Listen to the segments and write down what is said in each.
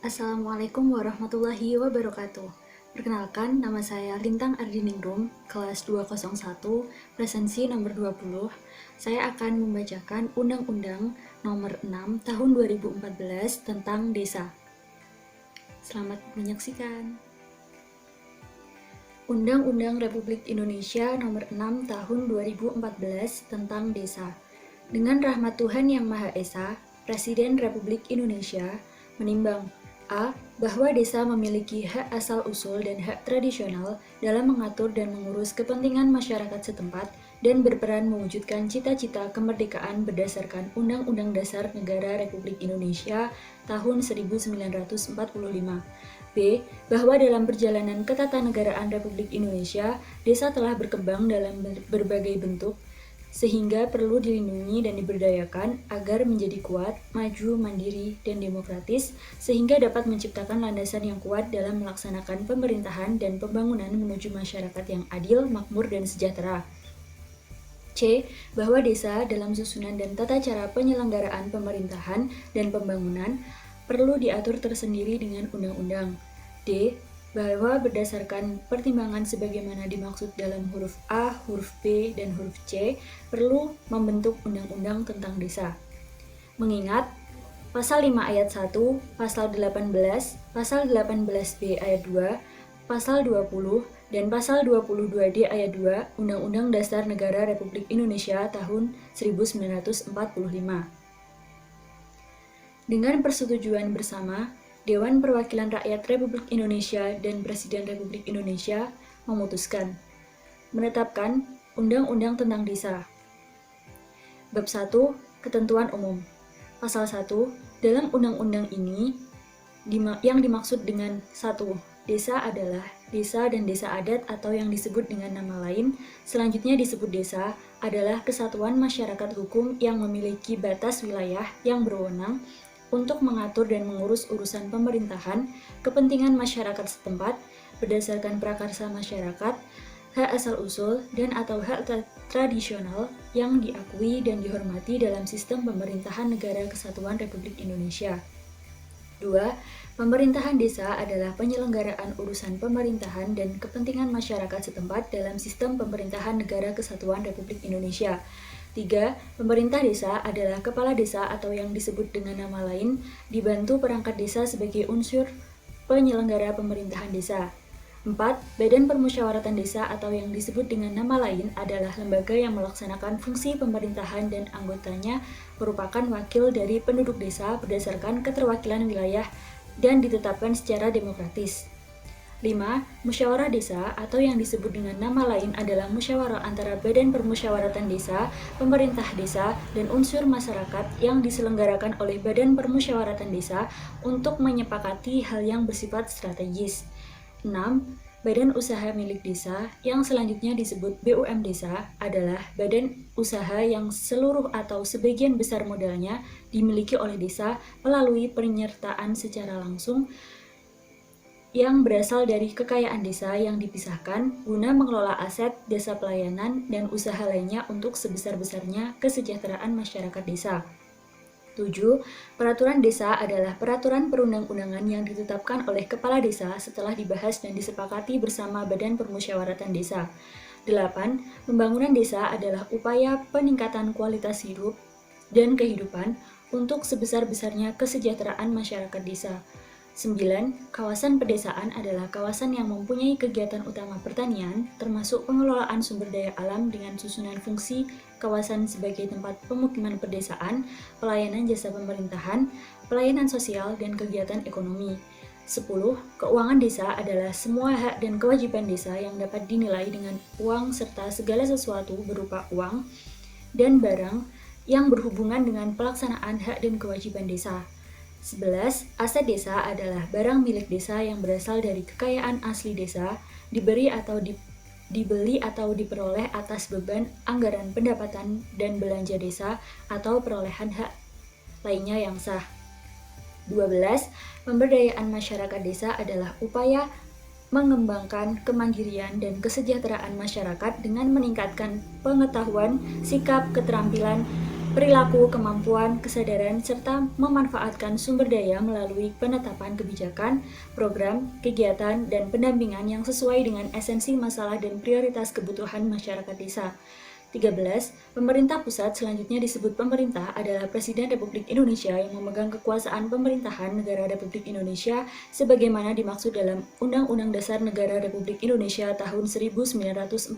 Assalamualaikum warahmatullahi wabarakatuh. Perkenalkan, nama saya Lintang Ardiningrum, kelas 201, presensi nomor 20. Saya akan membacakan Undang-Undang nomor 6 tahun 2014 tentang desa. Selamat menyaksikan. Undang-Undang Republik Indonesia nomor 6 tahun 2014 tentang desa. Dengan rahmat Tuhan Yang Maha Esa, Presiden Republik Indonesia menimbang A. Bahwa desa memiliki hak asal-usul dan hak tradisional dalam mengatur dan mengurus kepentingan masyarakat setempat dan berperan mewujudkan cita-cita kemerdekaan berdasarkan Undang-Undang Dasar Negara Republik Indonesia tahun 1945. B. Bahwa dalam perjalanan ketatanegaraan Republik Indonesia, desa telah berkembang dalam berbagai bentuk, sehingga perlu dilindungi dan diberdayakan agar menjadi kuat, maju, mandiri, dan demokratis, sehingga dapat menciptakan landasan yang kuat dalam melaksanakan pemerintahan dan pembangunan menuju masyarakat yang adil, makmur, dan sejahtera. C. Bahwa desa dalam susunan dan tata cara penyelenggaraan pemerintahan dan pembangunan perlu diatur tersendiri dengan undang-undang. D. Bahwa berdasarkan pertimbangan sebagaimana dimaksud dalam huruf A, huruf B, dan huruf C, perlu membentuk undang-undang tentang desa. Mengingat Pasal 5 ayat 1, Pasal 18, Pasal 18B ayat 2, Pasal 20, dan Pasal 22D ayat 2 Undang-Undang Dasar Negara Republik Indonesia tahun 1945. Dengan persetujuan bersama, Dewan Perwakilan Rakyat Republik Indonesia dan Presiden Republik Indonesia memutuskan menetapkan Undang-Undang tentang Desa. Bab 1. Ketentuan Umum. Pasal 1. Dalam undang-undang ini yang dimaksud dengan 1. Desa adalah desa dan desa adat atau yang disebut dengan nama lain, selanjutnya disebut desa, adalah kesatuan masyarakat hukum yang memiliki batas wilayah yang berwenang untuk mengatur dan mengurus urusan pemerintahan, kepentingan masyarakat setempat, berdasarkan prakarsa masyarakat, hak asal-usul, dan atau hak tradisional yang diakui dan dihormati dalam sistem pemerintahan Negara Kesatuan Republik Indonesia. 2. Pemerintahan desa adalah penyelenggaraan urusan pemerintahan dan kepentingan masyarakat setempat dalam sistem pemerintahan Negara Kesatuan Republik Indonesia. 3. Pemerintah desa adalah kepala desa atau yang disebut dengan nama lain, dibantu perangkat desa sebagai unsur penyelenggara pemerintahan desa. 4. Badan Permusyawaratan Desa atau yang disebut dengan nama lain adalah lembaga yang melaksanakan fungsi pemerintahan dan anggotanya merupakan wakil dari penduduk desa berdasarkan keterwakilan wilayah dan ditetapkan secara demokratis. 5. Musyawarah desa atau yang disebut dengan nama lain adalah musyawarah antara Badan Permusyawaratan Desa, pemerintah desa, dan unsur masyarakat yang diselenggarakan oleh Badan Permusyawaratan Desa untuk menyepakati hal yang bersifat strategis. 6. Badan Usaha Milik Desa yang selanjutnya disebut BUM Desa adalah badan usaha yang seluruh atau sebagian besar modalnya dimiliki oleh desa melalui penyertaan secara langsung yang berasal dari kekayaan desa yang dipisahkan guna mengelola aset, desa pelayanan, dan usaha lainnya untuk sebesar-besarnya kesejahteraan masyarakat desa. 7. Peraturan desa adalah peraturan perundang-undangan yang ditetapkan oleh kepala desa setelah dibahas dan disepakati bersama Badan Permusyawaratan Desa. 8. Pembangunan desa adalah upaya peningkatan kualitas hidup dan kehidupan untuk sebesar-besarnya kesejahteraan masyarakat desa. 9. Kawasan pedesaan adalah kawasan yang mempunyai kegiatan utama pertanian, termasuk pengelolaan sumber daya alam dengan susunan fungsi kawasan sebagai tempat pemukiman pedesaan, pelayanan jasa pemerintahan, pelayanan sosial, dan kegiatan ekonomi. 10. Keuangan desa adalah semua hak dan kewajiban desa yang dapat dinilai dengan uang serta segala sesuatu berupa uang dan barang yang berhubungan dengan pelaksanaan hak dan kewajiban desa. 11. Aset desa adalah barang milik desa yang berasal dari kekayaan asli desa, diberi atau diperoleh atas beban anggaran pendapatan dan belanja desa atau perolehan hak lainnya yang sah. 12. Pemberdayaan masyarakat desa adalah upaya mengembangkan kemandirian dan kesejahteraan masyarakat dengan meningkatkan pengetahuan, sikap, keterampilan, perilaku, kemampuan, kesadaran, serta memanfaatkan sumber daya melalui penetapan kebijakan, program, kegiatan, dan pendampingan yang sesuai dengan esensi masalah dan prioritas kebutuhan masyarakat desa. 13. Pemerintah pusat selanjutnya disebut pemerintah adalah Presiden Republik Indonesia yang memegang kekuasaan pemerintahan Negara Republik Indonesia sebagaimana dimaksud dalam Undang-Undang Dasar Negara Republik Indonesia tahun 1945.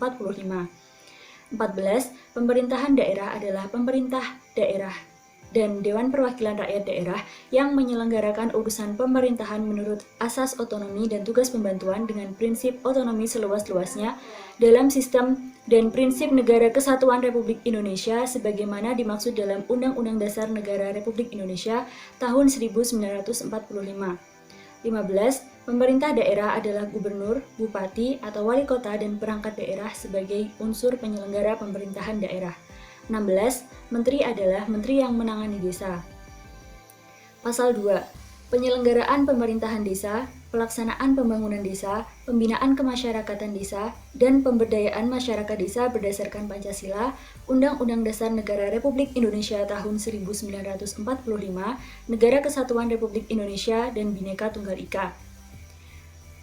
14. Pemerintahan daerah adalah pemerintah daerah dan Dewan Perwakilan Rakyat Daerah yang menyelenggarakan urusan pemerintahan menurut asas otonomi dan tugas pembantuan dengan prinsip otonomi seluas-luasnya dalam sistem dan prinsip Negara Kesatuan Republik Indonesia sebagaimana dimaksud dalam Undang-Undang Dasar Negara Republik Indonesia tahun 1945. 15. Pemerintah daerah adalah gubernur, bupati, atau wali kota dan perangkat daerah sebagai unsur penyelenggara pemerintahan daerah. 16. Menteri adalah menteri yang menangani desa. Pasal 2. Penyelenggaraan pemerintahan desa, pelaksanaan pembangunan desa, pembinaan kemasyarakatan desa, dan pemberdayaan masyarakat desa berdasarkan Pancasila, Undang-Undang Dasar Negara Republik Indonesia tahun 1945, Negara Kesatuan Republik Indonesia, dan Bhinneka Tunggal Ika.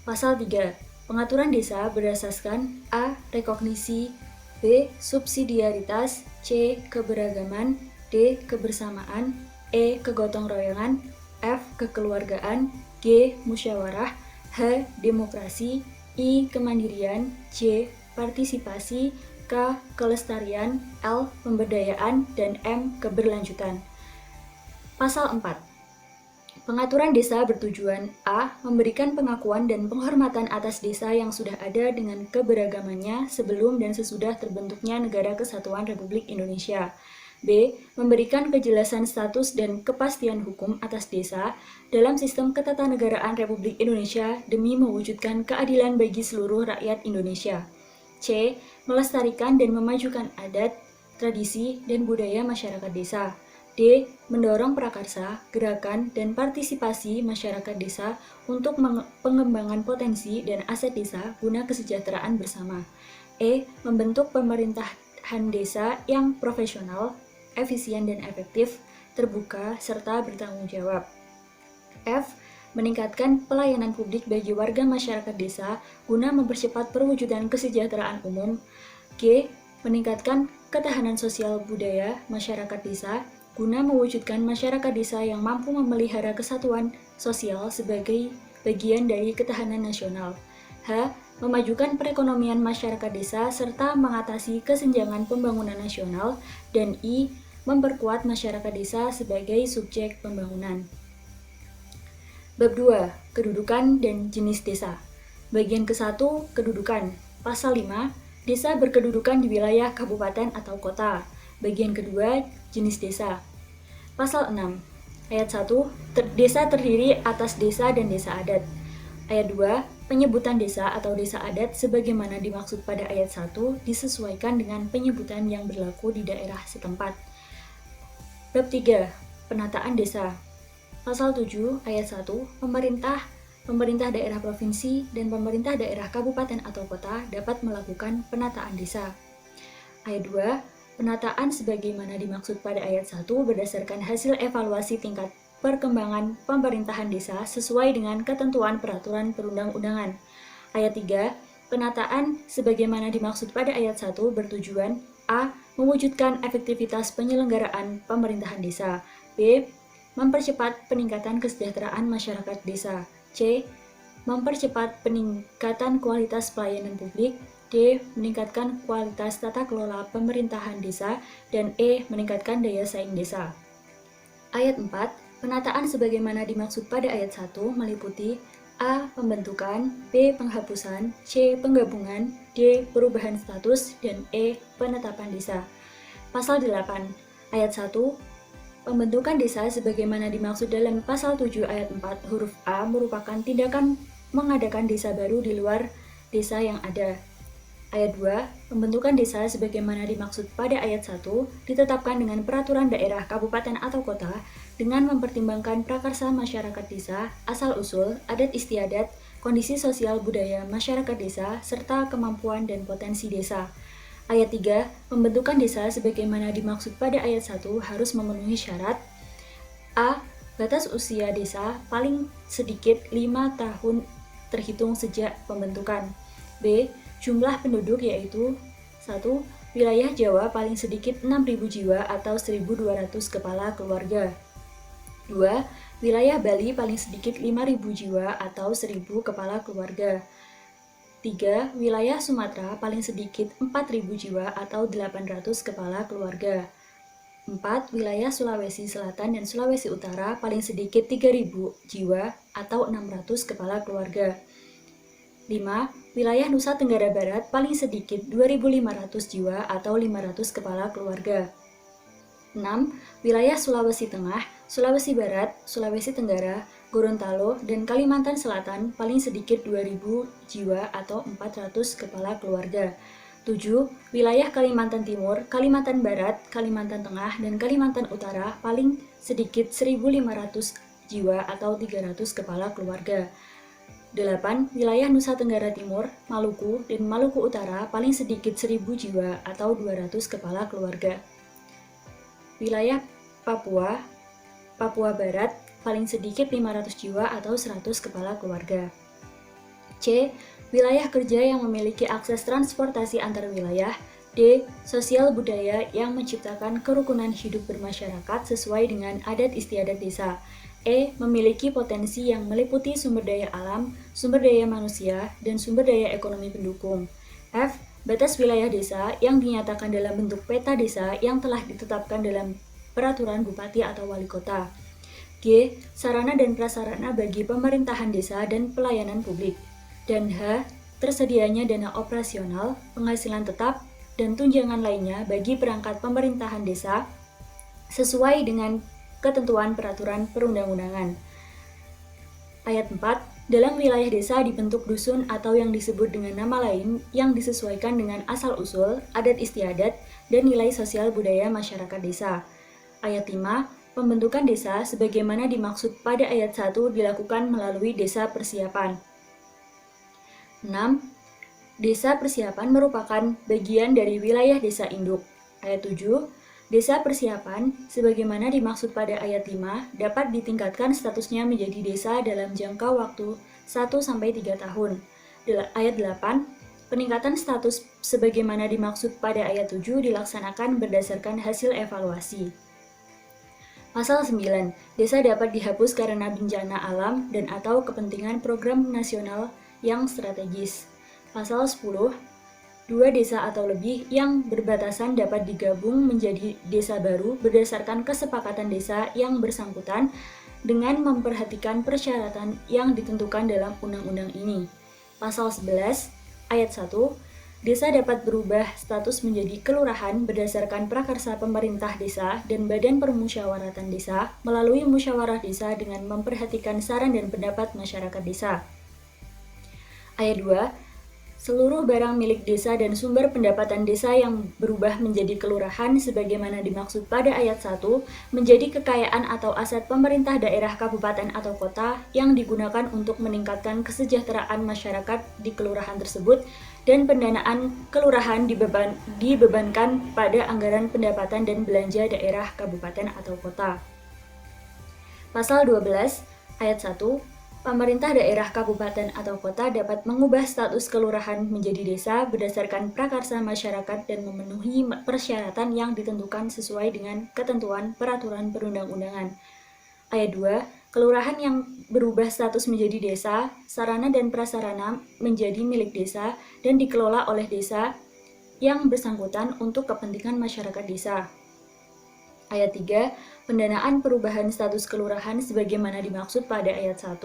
Pasal 3. Pengaturan desa berdasarkan A. Rekognisi, B. Subsidiaritas, C. Keberagaman, D. Kebersamaan, E. Kegotong royongan, F. Kekeluargaan, G. Musyawarah, H. Demokrasi, I. Kemandirian, J. Partisipasi, K. Kelestarian, L. Pemberdayaan, dan M. Keberlanjutan. Pasal 4. Pengaturan desa bertujuan A. Memberikan pengakuan dan penghormatan atas desa yang sudah ada dengan keberagamannya sebelum dan sesudah terbentuknya Negara Kesatuan Republik Indonesia. B. Memberikan kejelasan status dan kepastian hukum atas desa dalam sistem ketatanegaraan Republik Indonesia demi mewujudkan keadilan bagi seluruh rakyat Indonesia. C. Melestarikan dan memajukan adat, tradisi, dan budaya masyarakat desa. D. Mendorong prakarsa, gerakan, dan partisipasi masyarakat desa untuk pengembangan potensi dan aset desa guna kesejahteraan bersama. E. Membentuk pemerintahan desa yang profesional, efisien dan efektif, terbuka, serta bertanggung jawab. F. Meningkatkan pelayanan publik bagi warga masyarakat desa guna mempercepat perwujudan kesejahteraan umum. G. Meningkatkan ketahanan sosial budaya masyarakat desa guna mewujudkan masyarakat desa yang mampu memelihara kesatuan sosial sebagai bagian dari ketahanan nasional. H. Memajukan perekonomian masyarakat desa serta mengatasi kesenjangan pembangunan nasional. Dan I. Memperkuat masyarakat desa sebagai subjek pembangunan. Bab 2. Kedudukan dan jenis desa. Bagian ke-1, kedudukan. Pasal 5. Desa berkedudukan di wilayah kabupaten atau kota. Bagian kedua, jenis desa. Pasal 6. Ayat 1. Desa terdiri atas desa dan desa adat. Ayat 2. Penyebutan desa atau desa adat sebagaimana dimaksud pada ayat 1 disesuaikan dengan penyebutan yang berlaku di daerah setempat. Bab 3. Penataan desa. Pasal 7. Ayat 1. Pemerintah daerah provinsi dan pemerintah daerah kabupaten atau kota dapat melakukan penataan desa. Ayat 2. Penataan sebagaimana dimaksud pada ayat 1 berdasarkan hasil evaluasi tingkat perkembangan pemerintahan desa sesuai dengan ketentuan peraturan perundang-undangan. Ayat 3. Penataan sebagaimana dimaksud pada ayat 1 bertujuan A. Mewujudkan efektivitas penyelenggaraan pemerintahan desa. B. Mempercepat peningkatan kesejahteraan masyarakat desa. C. Mempercepat peningkatan kualitas pelayanan publik. D. Meningkatkan kualitas tata kelola pemerintahan desa. Dan E. Meningkatkan daya saing desa. Ayat 4. Penataan sebagaimana dimaksud pada ayat 1 meliputi A. Pembentukan, B. Penghapusan, C. Penggabungan, D. Perubahan status, dan E. Penetapan desa. Pasal 8. Ayat 1. Pembentukan desa sebagaimana dimaksud dalam pasal 7 ayat 4 huruf A merupakan tindakan mengadakan desa baru di luar desa yang ada. Ayat 2, pembentukan desa sebagaimana dimaksud pada ayat 1 ditetapkan dengan peraturan daerah, kabupaten, atau kota dengan mempertimbangkan prakarsa masyarakat desa, asal-usul, adat istiadat, kondisi sosial budaya masyarakat desa, serta kemampuan dan potensi desa. Ayat 3, pembentukan desa sebagaimana dimaksud pada ayat 1 harus memenuhi syarat A. Batas usia desa paling sedikit 5 tahun terhitung sejak pembentukan. B. Jumlah penduduk yaitu 1. Wilayah Jawa paling sedikit 6.000 jiwa atau 1.200 kepala keluarga. 2. Wilayah Bali paling sedikit 5.000 jiwa atau 1.000 kepala keluarga. 3. Wilayah Sumatera paling sedikit 4.000 jiwa atau 800 kepala keluarga. 4. Wilayah Sulawesi Selatan dan Sulawesi Utara paling sedikit 3.000 jiwa atau 600 kepala keluarga. 5. Wilayah Nusa Tenggara Barat paling sedikit 2.500 jiwa atau 500 kepala keluarga. 6. Wilayah Sulawesi Tengah, Sulawesi Barat, Sulawesi Tenggara, Gorontalo, dan Kalimantan Selatan paling sedikit 2.000 jiwa atau 400 kepala keluarga. 7. Wilayah Kalimantan Timur, Kalimantan Barat, Kalimantan Tengah, dan Kalimantan Utara paling sedikit 1.500 jiwa atau 300 kepala keluarga. 8. Wilayah Nusa Tenggara Timur, Maluku, dan Maluku Utara paling sedikit 1.000 jiwa atau 200 kepala keluarga. Wilayah Papua, Papua Barat paling sedikit 500 jiwa atau 100 kepala keluarga. C. Wilayah kerja yang memiliki akses transportasi antar wilayah. D. Sosial budaya yang menciptakan kerukunan hidup bermasyarakat sesuai dengan adat istiadat desa. E. Memiliki potensi yang meliputi sumber daya alam, sumber daya manusia, dan sumber daya ekonomi pendukung. F. Batas wilayah desa yang dinyatakan dalam bentuk peta desa yang telah ditetapkan dalam peraturan bupati atau wali kota. G. Sarana dan prasarana bagi pemerintahan desa dan pelayanan publik. Dan H. Tersedianya dana operasional, penghasilan tetap, dan tunjangan lainnya bagi perangkat pemerintahan desa sesuai dengan ketentuan peraturan perundang-undangan. Ayat 4. Dalam wilayah desa dibentuk dusun atau yang disebut dengan nama lain yang disesuaikan dengan asal-usul, adat istiadat, dan nilai sosial budaya masyarakat desa. Ayat 5. Pembentukan desa sebagaimana dimaksud pada ayat 1 dilakukan melalui desa persiapan. 6. Desa persiapan merupakan bagian dari wilayah desa induk. Ayat 7. Desa persiapan, sebagaimana dimaksud pada ayat 5, dapat ditingkatkan statusnya menjadi desa dalam jangka waktu 1-3 tahun. Ayat 8, peningkatan status sebagaimana dimaksud pada ayat 7 dilaksanakan berdasarkan hasil evaluasi. Pasal 9, desa dapat dihapus karena bencana alam dan atau kepentingan program nasional yang strategis. Pasal 10, 2 desa atau lebih yang berbatasan dapat digabung menjadi desa baru berdasarkan kesepakatan desa yang bersangkutan dengan memperhatikan persyaratan yang ditentukan dalam undang-undang ini. Pasal 11, ayat 1, desa dapat berubah status menjadi kelurahan berdasarkan prakarsa pemerintah desa dan badan permusyawaratan desa melalui musyawarah desa dengan memperhatikan saran dan pendapat masyarakat desa. Ayat 2, seluruh barang milik desa dan sumber pendapatan desa yang berubah menjadi kelurahan sebagaimana dimaksud pada ayat 1 menjadi kekayaan atau aset pemerintah daerah kabupaten atau kota yang digunakan untuk meningkatkan kesejahteraan masyarakat di kelurahan tersebut dan pendanaan kelurahan dibebankan pada anggaran pendapatan dan belanja daerah kabupaten atau kota. Pasal 12 ayat 1, pemerintah daerah kabupaten atau kota dapat mengubah status kelurahan menjadi desa berdasarkan prakarsa masyarakat dan memenuhi persyaratan yang ditentukan sesuai dengan ketentuan peraturan perundang-undangan. Ayat 2, kelurahan yang berubah status menjadi desa, sarana dan prasarana menjadi milik desa dan dikelola oleh desa yang bersangkutan untuk kepentingan masyarakat desa. Ayat 3, pendanaan perubahan status kelurahan sebagaimana dimaksud pada ayat 1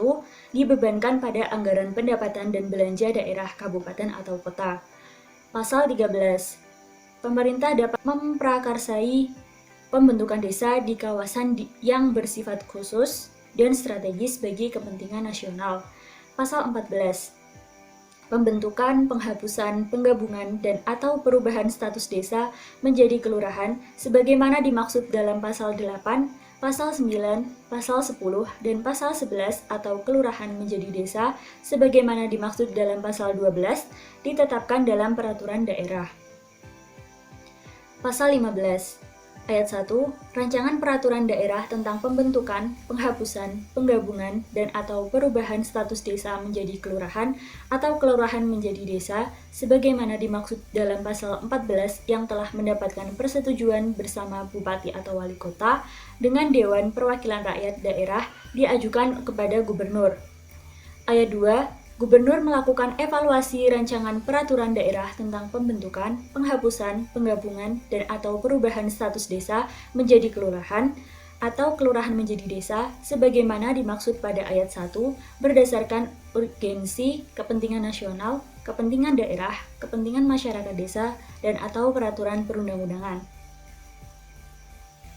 dibebankan pada anggaran pendapatan dan belanja daerah kabupaten atau kota. Pasal 13. Pemerintah dapat memprakarsai pembentukan desa di kawasan yang bersifat khusus dan strategis bagi kepentingan nasional. Pasal 14. Pembentukan, penghapusan, penggabungan, dan atau perubahan status desa menjadi kelurahan sebagaimana dimaksud dalam pasal 8, pasal 9, pasal 10, dan pasal 11 atau kelurahan menjadi desa sebagaimana dimaksud dalam pasal 12 ditetapkan dalam peraturan daerah. Pasal 15, Ayat 1, Rancangan Peraturan Daerah tentang pembentukan, penghapusan, penggabungan, dan atau perubahan status desa menjadi kelurahan atau kelurahan menjadi desa, sebagaimana dimaksud dalam pasal 14 yang telah mendapatkan persetujuan bersama Bupati atau Wali Kota dengan Dewan Perwakilan Rakyat Daerah diajukan kepada Gubernur. Ayat 2, Gubernur melakukan evaluasi rancangan peraturan daerah tentang pembentukan, penghapusan, penggabungan, dan atau perubahan status desa menjadi kelurahan atau kelurahan menjadi desa sebagaimana dimaksud pada ayat 1 berdasarkan urgensi, kepentingan nasional, kepentingan daerah, kepentingan masyarakat desa, dan atau peraturan perundang-undangan.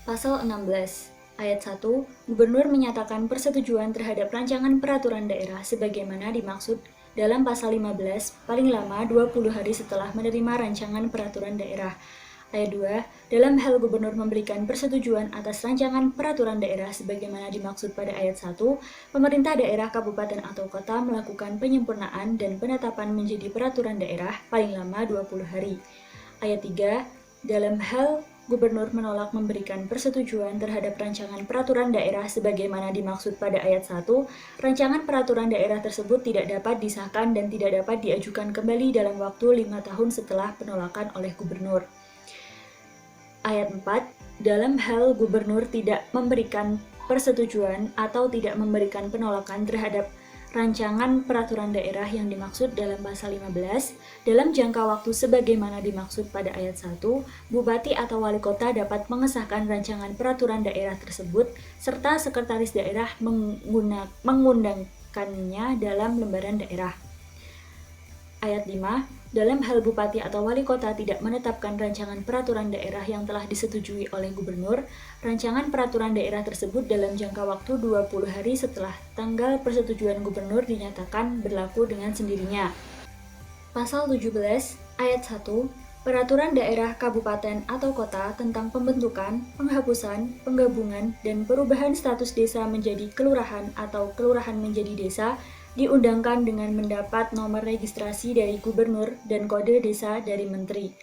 Pasal 16 Ayat 1, Gubernur menyatakan persetujuan terhadap rancangan peraturan daerah sebagaimana dimaksud dalam pasal 15 paling lama 20 hari setelah menerima rancangan peraturan daerah. Ayat 2, dalam hal Gubernur memberikan persetujuan atas rancangan peraturan daerah sebagaimana dimaksud pada ayat 1, pemerintah daerah, kabupaten atau kota melakukan penyempurnaan dan penetapan menjadi peraturan daerah paling lama 20 hari. Ayat 3, dalam hal Gubernur menolak memberikan persetujuan terhadap rancangan peraturan daerah sebagaimana dimaksud pada ayat 1, rancangan peraturan daerah tersebut tidak dapat disahkan dan tidak dapat diajukan kembali dalam waktu 5 tahun setelah penolakan oleh Gubernur. Ayat 4, dalam hal Gubernur tidak memberikan persetujuan atau tidak memberikan penolakan terhadap rancangan peraturan daerah yang dimaksud dalam pasal 15, dalam jangka waktu sebagaimana dimaksud pada ayat 1, Bupati atau Wali Kota dapat mengesahkan rancangan peraturan daerah tersebut, serta Sekretaris Daerah mengundangkannya dalam lembaran daerah. Ayat 5, dalam hal Bupati atau Wali Kota tidak menetapkan rancangan peraturan daerah yang telah disetujui oleh Gubernur, rancangan peraturan daerah tersebut dalam jangka waktu 20 hari setelah tanggal persetujuan Gubernur dinyatakan berlaku dengan sendirinya. Pasal 17, Ayat 1, Peraturan Daerah Kabupaten atau Kota tentang pembentukan, penghapusan, penggabungan, dan perubahan status desa menjadi kelurahan atau kelurahan menjadi desa diundangkan dengan mendapat nomor registrasi dari Gubernur dan kode desa dari Menteri.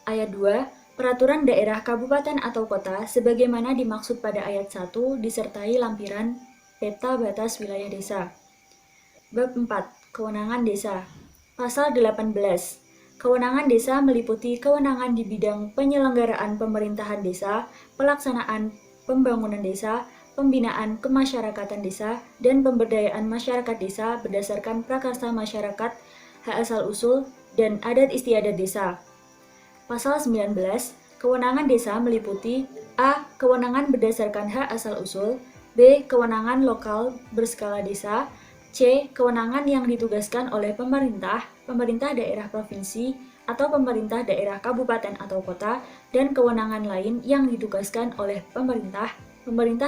Ayat 2, Peraturan Daerah Kabupaten atau Kota sebagaimana dimaksud pada ayat 1 disertai lampiran peta batas wilayah desa. Bab 4. Kewenangan Desa. Pasal 18. Kewenangan desa meliputi kewenangan di bidang penyelenggaraan pemerintahan desa, pelaksanaan pembangunan desa, pembinaan kemasyarakatan desa, dan pemberdayaan masyarakat desa berdasarkan prakarsa masyarakat, hak asal-usul, dan adat istiadat desa. Pasal 19, kewenangan desa meliputi A. Kewenangan berdasarkan hak asal-usul, B. Kewenangan lokal berskala desa, C. Kewenangan yang ditugaskan oleh pemerintah daerah provinsi, atau pemerintah daerah kabupaten atau kota, dan kewenangan lain yang ditugaskan oleh pemerintah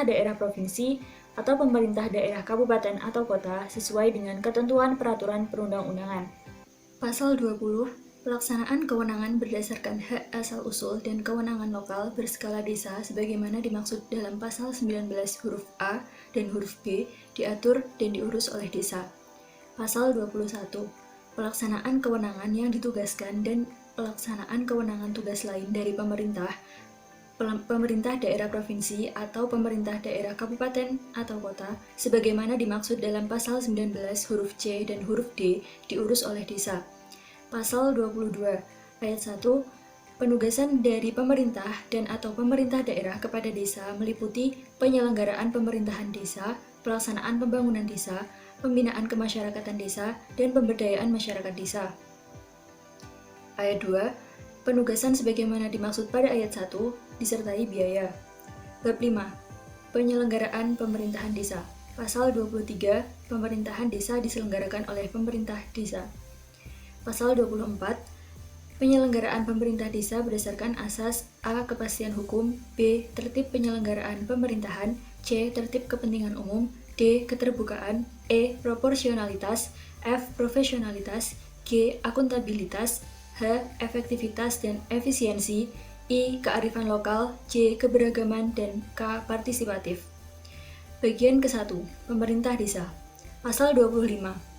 daerah provinsi, atau pemerintah daerah kabupaten atau kota sesuai dengan ketentuan peraturan perundang-undangan. Pasal 20, pelaksanaan kewenangan berdasarkan hak asal-usul dan kewenangan lokal berskala desa sebagaimana dimaksud dalam pasal 19 huruf A dan huruf B diatur dan diurus oleh desa. Pasal 21, pelaksanaan kewenangan yang ditugaskan dan pelaksanaan kewenangan tugas lain dari pemerintah daerah provinsi atau pemerintah daerah kabupaten atau kota sebagaimana dimaksud dalam pasal 19 huruf C dan huruf D diurus oleh desa. Pasal 22 ayat 1, penugasan dari pemerintah dan atau pemerintah daerah kepada desa meliputi penyelenggaraan pemerintahan desa, pelaksanaan pembangunan desa, pembinaan kemasyarakatan desa, dan pemberdayaan masyarakat desa. Ayat 2, penugasan sebagaimana dimaksud pada ayat 1 disertai biaya. Bab 5. Penyelenggaraan pemerintahan desa. Pasal 23. Pemerintahan desa diselenggarakan oleh pemerintah desa. Pasal 24. Penyelenggaraan pemerintah desa berdasarkan asas A. Kepastian hukum, B. Tertib penyelenggaraan pemerintahan, C. Tertib kepentingan umum, D. Keterbukaan, E. Proporsionalitas, F. Profesionalitas, G. Akuntabilitas, H. Efektivitas dan efisiensi, I. Kearifan lokal, J. Keberagaman, dan K. Partisipatif. Bagian ke-1. Pemerintah desa. Pasal 25.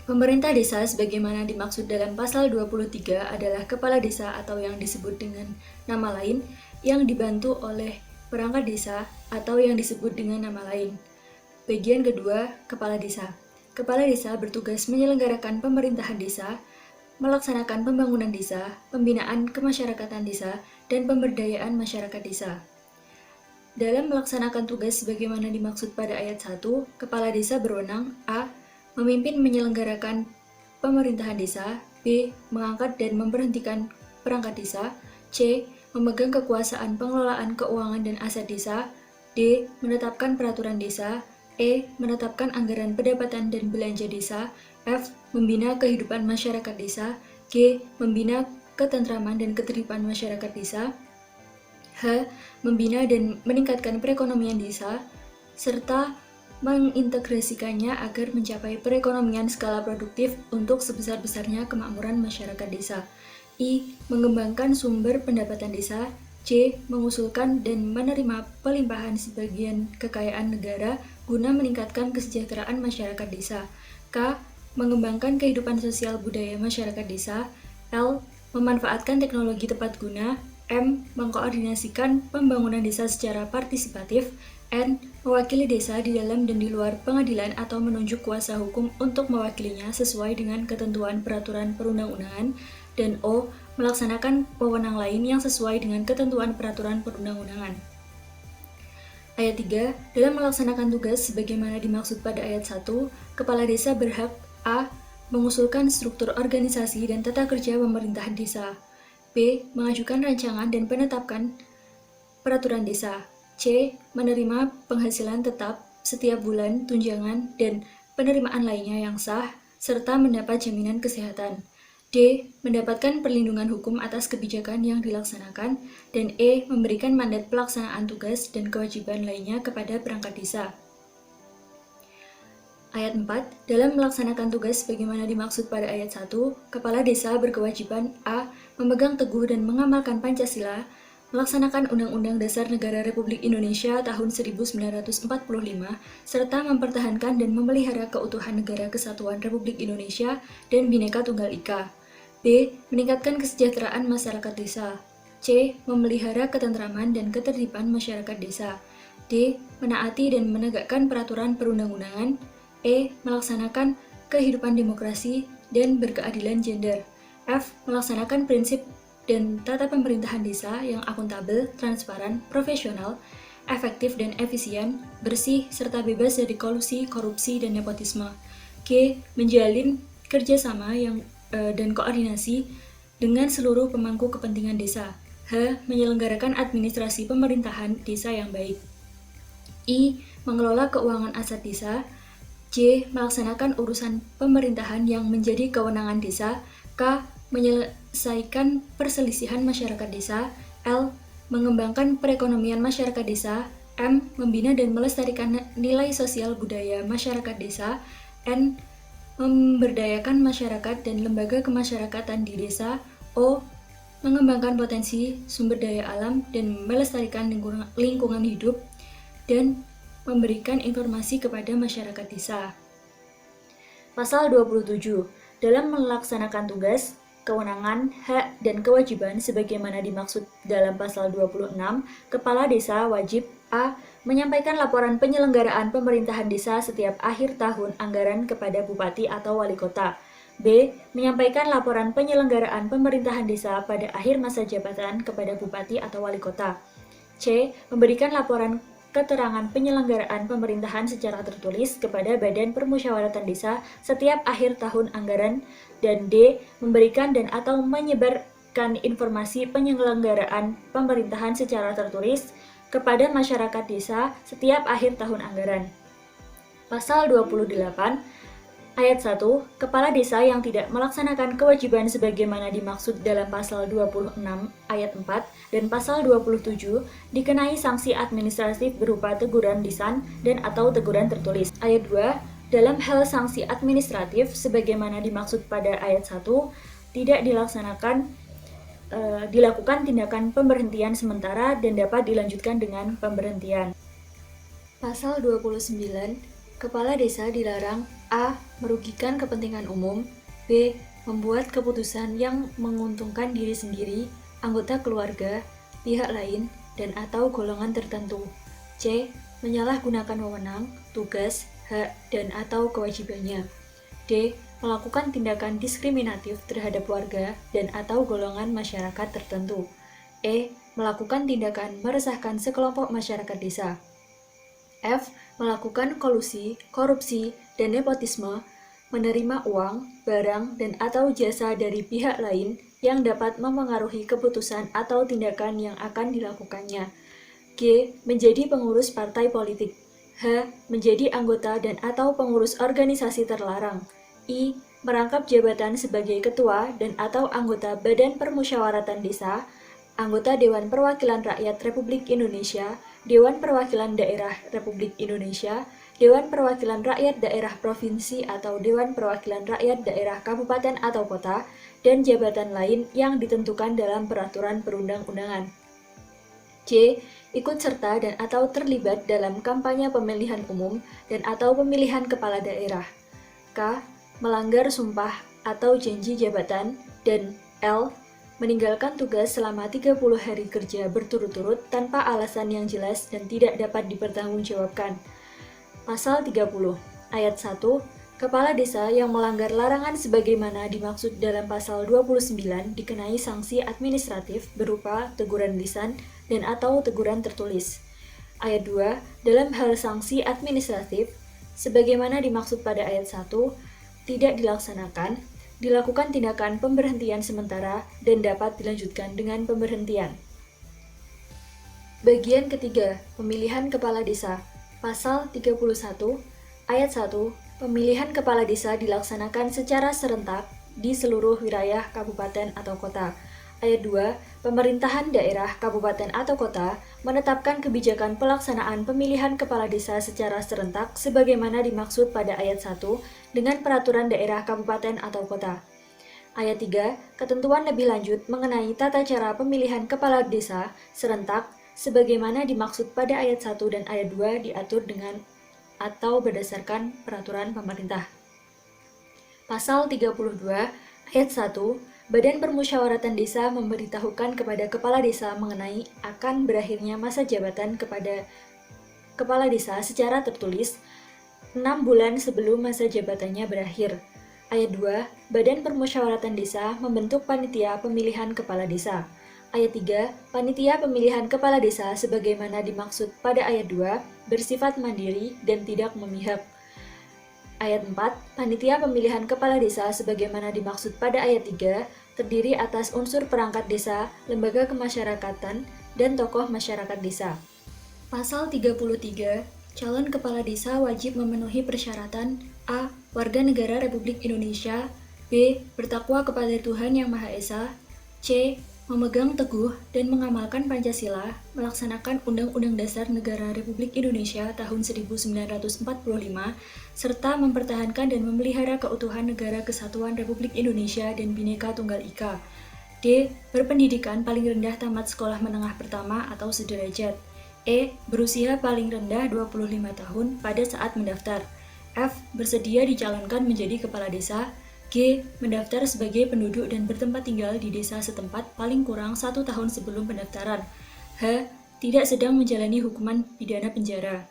Pemerintah desa sebagaimana dimaksud dalam pasal 23 adalah kepala desa atau yang disebut dengan nama lain yang dibantu oleh perangkat desa atau yang disebut dengan nama lain. Bagian kedua, kepala desa. Kepala desa bertugas menyelenggarakan pemerintahan desa, melaksanakan pembangunan desa, pembinaan kemasyarakatan desa, dan pemberdayaan masyarakat desa. Dalam melaksanakan tugas sebagaimana dimaksud pada ayat 1, kepala desa berwenang a. Memimpin menyelenggarakan pemerintahan desa, b. Mengangkat dan memberhentikan perangkat desa, c. Memegang kekuasaan pengelolaan keuangan dan aset desa, d. Menetapkan peraturan desa, e. Menetapkan anggaran pendapatan dan belanja desa, f. Membina kehidupan masyarakat desa, g. Membina ketentraman dan ketertiban masyarakat desa, h. Membina dan meningkatkan perekonomian desa, serta mengintegrasikannya agar mencapai perekonomian skala produktif untuk sebesar-besarnya kemakmuran masyarakat desa. I. Mengembangkan sumber pendapatan desa. C. Mengusulkan dan menerima pelimpahan sebagian kekayaan negara guna meningkatkan kesejahteraan masyarakat desa. K. Mengembangkan kehidupan sosial budaya masyarakat desa. L. Memanfaatkan teknologi tepat guna. M. Mengkoordinasikan pembangunan desa secara partisipatif. N. Mewakili desa di dalam dan di luar pengadilan atau menunjuk kuasa hukum untuk mewakilinya sesuai dengan ketentuan peraturan perundang-undangan. Dan O. Melaksanakan wewenang lain yang sesuai dengan ketentuan peraturan perundang-undangan. Ayat 3. Dalam melaksanakan tugas sebagaimana dimaksud pada ayat 1, kepala desa berhak a. Mengusulkan struktur organisasi dan tata kerja pemerintahan desa, b. Mengajukan rancangan dan penetapkan peraturan desa, c. Menerima penghasilan tetap setiap bulan, tunjangan, dan penerimaan lainnya yang sah, serta mendapat jaminan kesehatan. D. Mendapatkan perlindungan hukum atas kebijakan yang dilaksanakan. Dan E. Memberikan mandat pelaksanaan tugas dan kewajiban lainnya kepada perangkat desa. Ayat 4. Dalam melaksanakan tugas sebagaimana dimaksud pada ayat 1, kepala desa berkewajiban a. Memegang teguh dan mengamalkan Pancasila, melaksanakan Undang-Undang Dasar Negara Republik Indonesia tahun 1945, serta mempertahankan dan memelihara keutuhan Negara Kesatuan Republik Indonesia dan Bhinneka Tunggal Ika. B. Meningkatkan kesejahteraan masyarakat desa. C. Memelihara ketentraman dan ketertiban masyarakat desa. D. Menaati dan menegakkan peraturan perundang-undangan. E. Melaksanakan kehidupan demokrasi dan berkeadilan gender. F. Melaksanakan prinsip dan tata pemerintahan desa yang akuntabel, transparan, profesional, efektif dan efisien, bersih, serta bebas dari kolusi, korupsi, dan nepotisme. G. Menjalin kerjasama dan koordinasi dengan seluruh pemangku kepentingan desa. H. Menyelenggarakan administrasi pemerintahan desa yang baik. I. Mengelola keuangan aset desa. J. Melaksanakan urusan pemerintahan yang menjadi kewenangan desa. K. Menyelesaikan perselisihan masyarakat desa. L. Mengembangkan perekonomian masyarakat desa. M. Membina dan melestarikan nilai sosial budaya masyarakat desa. N. Memberdayakan masyarakat dan lembaga kemasyarakatan di desa. O. Mengembangkan potensi sumber daya alam dan melestarikan lingkungan hidup. Dan memberikan informasi kepada masyarakat desa. Pasal 27. Dalam melaksanakan tugas, kewenangan, hak, dan kewajiban sebagaimana dimaksud dalam pasal 26, kepala desa wajib a. Menyampaikan laporan penyelenggaraan pemerintahan desa setiap akhir tahun anggaran kepada bupati atau wali kota. B. Menyampaikan laporan penyelenggaraan pemerintahan desa pada akhir masa jabatan kepada bupati atau wali kota. C. Memberikan laporan keterangan penyelenggaraan pemerintahan secara tertulis kepada Badan Permusyawaratan Desa setiap akhir tahun anggaran. Dan D. Memberikan dan atau menyebarkan informasi penyelenggaraan pemerintahan secara tertulis kepada masyarakat desa setiap akhir tahun anggaran. Pasal 28 Ayat 1. Kepala desa yang tidak melaksanakan kewajiban sebagaimana dimaksud dalam pasal 26 ayat 4 dan pasal 27 dikenai sanksi administratif berupa teguran lisan dan atau teguran tertulis. Ayat 2. Dalam hal sanksi administratif sebagaimana dimaksud pada ayat 1 tidak dilakukan tindakan pemberhentian sementara dan dapat dilanjutkan dengan pemberhentian. Pasal 29 Kepala desa dilarang A. Merugikan kepentingan umum, B. Membuat keputusan yang menguntungkan diri sendiri, anggota keluarga, pihak lain, dan atau golongan tertentu. C. Menyalahgunakan wewenang, tugas, hak, dan atau kewajibannya. D. Melakukan tindakan diskriminatif terhadap warga dan atau golongan masyarakat tertentu. E. Melakukan tindakan meresahkan sekelompok masyarakat desa. F. Melakukan kolusi, korupsi, dan nepotisme, menerima uang, barang, dan atau jasa dari pihak lain yang dapat memengaruhi keputusan atau tindakan yang akan dilakukannya. G. Menjadi pengurus partai politik. H. Menjadi anggota dan atau pengurus organisasi terlarang. I. Merangkap jabatan sebagai ketua dan atau anggota Badan Permusyawaratan Desa, anggota Dewan Perwakilan Rakyat Republik Indonesia, Dewan Perwakilan Daerah Republik Indonesia, Dewan Perwakilan Rakyat Daerah Provinsi atau Dewan Perwakilan Rakyat Daerah Kabupaten atau Kota, dan jabatan lain yang ditentukan dalam peraturan perundang-undangan. C. Ikut serta dan atau terlibat dalam kampanye pemilihan umum dan atau pemilihan kepala daerah. K. Melanggar sumpah atau janji jabatan. Dan L. Meninggalkan tugas selama 30 hari kerja berturut-turut tanpa alasan yang jelas dan tidak dapat dipertanggungjawabkan. Pasal 30, ayat 1, Kepala desa yang melanggar larangan sebagaimana dimaksud dalam pasal 29 dikenai sanksi administratif berupa teguran lisan dan atau teguran tertulis. Ayat 2, dalam hal sanksi administratif, sebagaimana dimaksud pada ayat 1, tidak dilaksanakan, dilakukan tindakan pemberhentian sementara dan dapat dilanjutkan dengan pemberhentian. Bagian ketiga, pemilihan kepala desa. Pasal 31, ayat 1, pemilihan kepala desa dilaksanakan secara serentak di seluruh wilayah kabupaten atau kota. Ayat 2, pemerintahan daerah, kabupaten atau kota menetapkan kebijakan pelaksanaan pemilihan kepala desa secara serentak sebagaimana dimaksud pada ayat 1 dengan peraturan daerah, kabupaten atau kota. Ayat 3, ketentuan lebih lanjut mengenai tata cara pemilihan kepala desa serentak sebagaimana dimaksud pada ayat 1 dan ayat 2 diatur dengan atau berdasarkan peraturan pemerintah. Pasal 32, ayat 1, Badan Permusyawaratan Desa memberitahukan kepada kepala desa mengenai akan berakhirnya masa jabatan kepada kepala desa secara tertulis 6 bulan sebelum masa jabatannya berakhir. Ayat 2, Badan Permusyawaratan Desa membentuk panitia pemilihan kepala desa. Ayat 3, panitia pemilihan kepala desa sebagaimana dimaksud pada ayat 2 bersifat mandiri dan tidak memihak. Ayat 4, panitia pemilihan kepala desa sebagaimana dimaksud pada ayat 3 terdiri atas unsur perangkat desa, lembaga kemasyarakatan, dan tokoh masyarakat desa. Pasal 33, calon kepala desa wajib memenuhi persyaratan A. Warga negara Republik Indonesia, B. Bertakwa kepada Tuhan Yang Maha Esa, C. Memegang teguh dan mengamalkan Pancasila, melaksanakan Undang-Undang Dasar Negara Republik Indonesia tahun 1945, serta mempertahankan dan memelihara keutuhan Negara Kesatuan Republik Indonesia dan Bhinneka Tunggal Ika. D. Berpendidikan paling rendah tamat sekolah menengah pertama atau sederajat. E. Berusia paling rendah 25 tahun pada saat mendaftar. F. Bersedia dicalonkan menjadi kepala desa. G. Mendaftar sebagai penduduk dan bertempat tinggal di desa setempat paling kurang 1 tahun sebelum pendaftaran. H. Tidak sedang menjalani hukuman pidana penjara.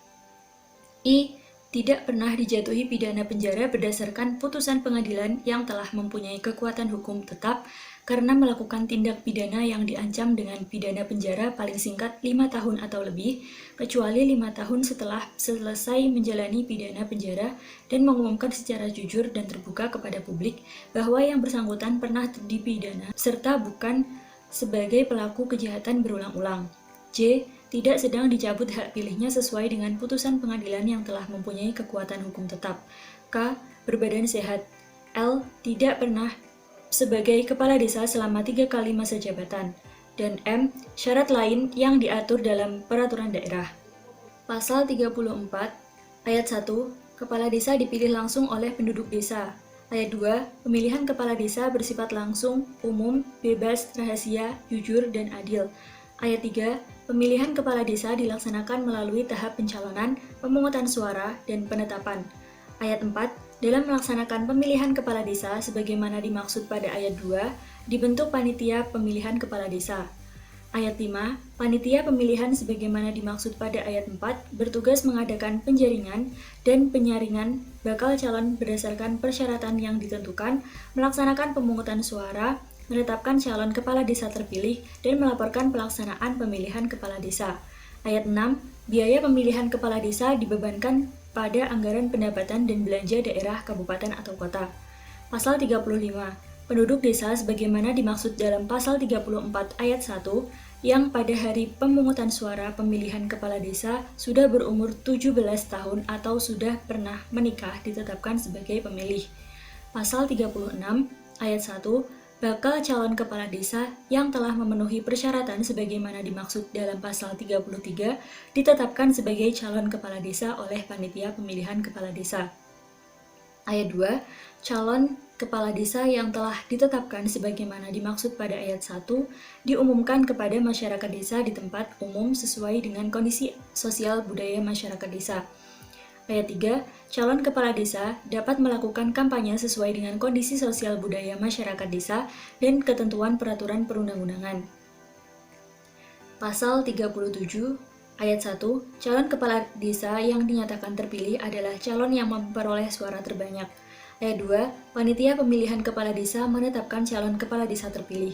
I. Tidak pernah dijatuhi pidana penjara berdasarkan putusan pengadilan yang telah mempunyai kekuatan hukum tetap karena melakukan tindak pidana yang diancam dengan pidana penjara paling singkat 5 tahun atau lebih, kecuali 5 tahun setelah selesai menjalani pidana penjara dan mengumumkan secara jujur dan terbuka kepada publik bahwa yang bersangkutan pernah dipidana serta bukan sebagai pelaku kejahatan berulang-ulang. J. Tidak sedang dicabut hak pilihnya sesuai dengan putusan pengadilan yang telah mempunyai kekuatan hukum tetap. K. Berbadan sehat. L. Tidak pernah sebagai kepala desa selama 3 kali masa jabatan. Dan M. Syarat lain yang diatur dalam peraturan daerah. Pasal 34, ayat 1, kepala desa dipilih langsung oleh penduduk desa. Ayat 2, pemilihan kepala desa bersifat langsung, umum, bebas, rahasia, jujur, dan adil. Ayat 3, Pemilihan kepala desa dilaksanakan melalui tahap pencalonan, pemungutan suara, dan penetapan. Ayat 4, dalam melaksanakan pemilihan kepala desa sebagaimana dimaksud pada ayat 2, dibentuk panitia pemilihan kepala desa. Ayat 5, panitia pemilihan sebagaimana dimaksud pada ayat 4 bertugas mengadakan penjaringan dan penyaringan bakal calon berdasarkan persyaratan yang ditentukan, melaksanakan pemungutan suara, menetapkan calon kepala desa terpilih, dan melaporkan pelaksanaan pemilihan kepala desa. Ayat 6, biaya pemilihan kepala desa dibebankan pada anggaran pendapatan dan belanja daerah, kabupaten, atau kota. Pasal 35, penduduk desa sebagaimana dimaksud dalam pasal 34 ayat 1 yang pada hari pemungutan suara pemilihan kepala desa sudah berumur 17 tahun atau sudah pernah menikah ditetapkan sebagai pemilih. Pasal 36 ayat 1, bakal calon kepala desa yang telah memenuhi persyaratan sebagaimana dimaksud dalam pasal 33 ditetapkan sebagai calon kepala desa oleh panitia pemilihan kepala desa. Ayat 2, calon kepala desa yang telah ditetapkan sebagaimana dimaksud pada ayat 1 diumumkan kepada masyarakat desa di tempat umum sesuai dengan kondisi sosial budaya masyarakat desa. Ayat 3, calon kepala desa dapat melakukan kampanye sesuai dengan kondisi sosial budaya masyarakat desa dan ketentuan peraturan perundang-undangan. Pasal 37 Ayat 1, calon kepala desa yang dinyatakan terpilih adalah calon yang memperoleh suara terbanyak. Ayat 2, panitia pemilihan kepala desa menetapkan calon kepala desa terpilih.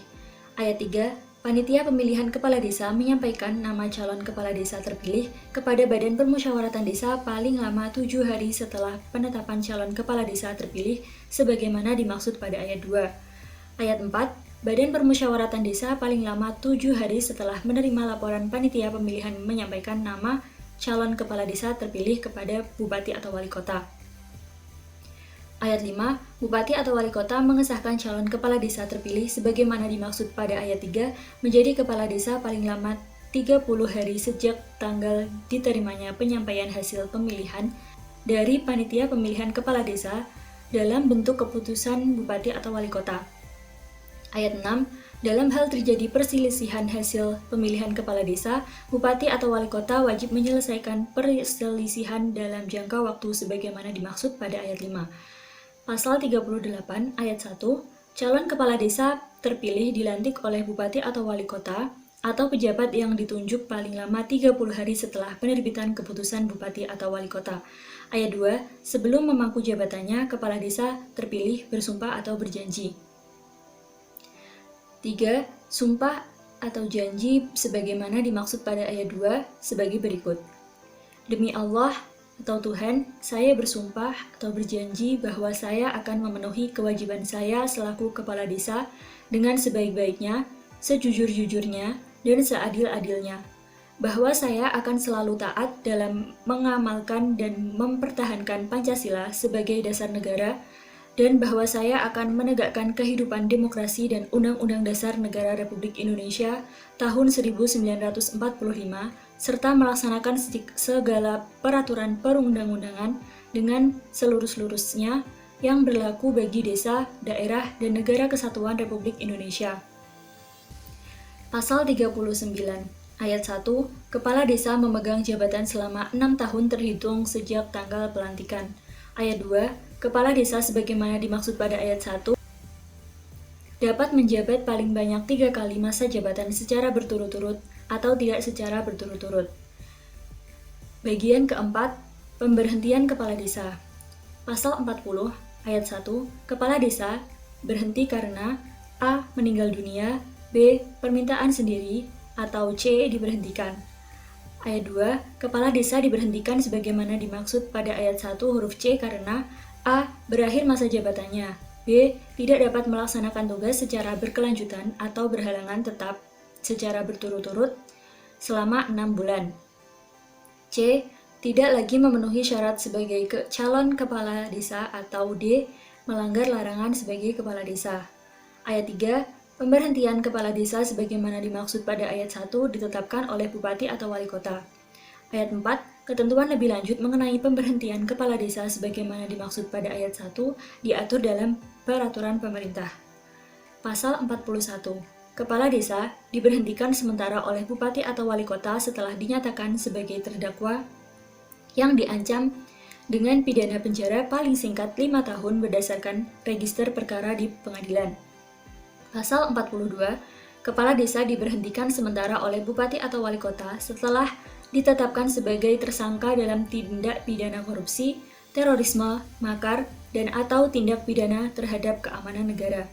Ayat 3, panitia pemilihan kepala desa menyampaikan nama calon kepala desa terpilih kepada Badan Permusyawaratan Desa paling lama 7 hari setelah penetapan calon kepala desa terpilih sebagaimana dimaksud pada ayat 2. Ayat 4, Badan Permusyawaratan Desa paling lama 7 hari setelah menerima laporan panitia pemilihan menyampaikan nama calon kepala desa terpilih kepada Bupati atau Wali Kota. Ayat 5, Bupati atau Wali Kota mengesahkan calon kepala desa terpilih sebagaimana dimaksud pada ayat 3 menjadi kepala desa paling lama 30 hari sejak tanggal diterimanya penyampaian hasil pemilihan dari panitia pemilihan kepala desa dalam bentuk keputusan Bupati atau Wali Kota. Ayat 6, dalam hal terjadi perselisihan hasil pemilihan kepala desa, Bupati atau Wali Kota wajib menyelesaikan perselisihan dalam jangka waktu sebagaimana dimaksud pada ayat 5. Pasal 38 ayat 1, calon kepala desa terpilih dilantik oleh Bupati atau Wali Kota atau pejabat yang ditunjuk paling lama 30 hari setelah penerbitan keputusan Bupati atau Wali Kota. Ayat 2, sebelum memangku jabatannya, kepala desa terpilih bersumpah atau berjanji. 3. Sumpah atau janji sebagaimana dimaksud pada ayat 2 sebagai berikut. Demi Allah atau Tuhan, saya bersumpah atau berjanji bahwa saya akan memenuhi kewajiban saya selaku kepala desa dengan sebaik-baiknya, sejujur-jujurnya, dan seadil-adilnya. Bahwa saya akan selalu taat dalam mengamalkan dan mempertahankan Pancasila sebagai dasar negara, dan bahwa saya akan menegakkan kehidupan demokrasi dan Undang-Undang Dasar Negara Republik Indonesia tahun 1945, serta melaksanakan segala peraturan perundang-undangan dengan seluruh-seluruhnya yang berlaku bagi desa, daerah, dan Negara Kesatuan Republik Indonesia. Pasal 39, ayat 1, Kepala Desa memegang jabatan selama 6 tahun terhitung sejak tanggal pelantikan. Ayat 2, Kepala desa sebagaimana dimaksud pada ayat 1 dapat menjabat paling banyak 3 kali masa jabatan secara berturut-turut atau tidak secara berturut-turut. Bagian keempat, pemberhentian kepala desa. Pasal 40 ayat 1, kepala desa berhenti karena A. meninggal dunia, B. permintaan sendiri, atau C. diberhentikan. Ayat 2, kepala desa diberhentikan sebagaimana dimaksud pada ayat 1 huruf C karena A. berakhir masa jabatannya, B. tidak dapat melaksanakan tugas secara berkelanjutan atau berhalangan tetap secara berturut-turut selama 6 bulan, C. tidak lagi memenuhi syarat sebagai calon kepala desa, atau D. melanggar larangan sebagai kepala desa. Ayat 3, pemberhentian kepala desa sebagaimana dimaksud pada ayat 1 ditetapkan oleh Bupati atau Wali Kota. Ayat 4, ketentuan lebih lanjut mengenai pemberhentian kepala desa sebagaimana dimaksud pada ayat 1 diatur dalam peraturan pemerintah. Pasal 41, Kepala desa diberhentikan sementara oleh bupati atau wali kota setelah dinyatakan sebagai terdakwa yang diancam dengan pidana penjara paling singkat 5 tahun berdasarkan register perkara di pengadilan. Pasal 42, kepala desa diberhentikan sementara oleh bupati atau wali kota setelah ditetapkan sebagai tersangka dalam tindak pidana korupsi, terorisme, makar, dan atau tindak pidana terhadap keamanan negara.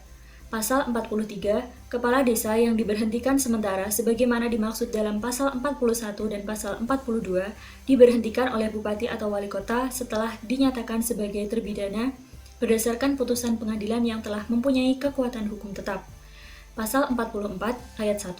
Pasal 43, kepala desa yang diberhentikan sementara sebagaimana dimaksud dalam pasal 41 dan pasal 42 diberhentikan oleh bupati atau wali kota setelah dinyatakan sebagai terpidana berdasarkan putusan pengadilan yang telah mempunyai kekuatan hukum tetap. Pasal 44 ayat 1,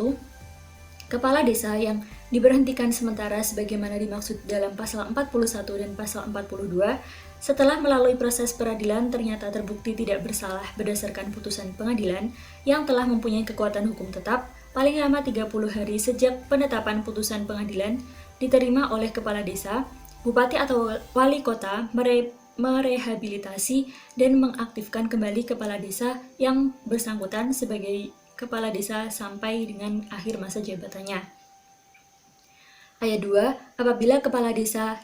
kepala desa yang diberhentikan sementara sebagaimana dimaksud dalam pasal 41 dan pasal 42 setelah melalui proses peradilan ternyata terbukti tidak bersalah berdasarkan putusan pengadilan yang telah mempunyai kekuatan hukum tetap paling lama 30 hari sejak penetapan putusan pengadilan diterima oleh kepala desa, bupati atau wali kota merehabilitasi dan mengaktifkan kembali kepala desa yang bersangkutan sebagai kepala desa sampai dengan akhir masa jabatannya. Ayat 2, apabila kepala desa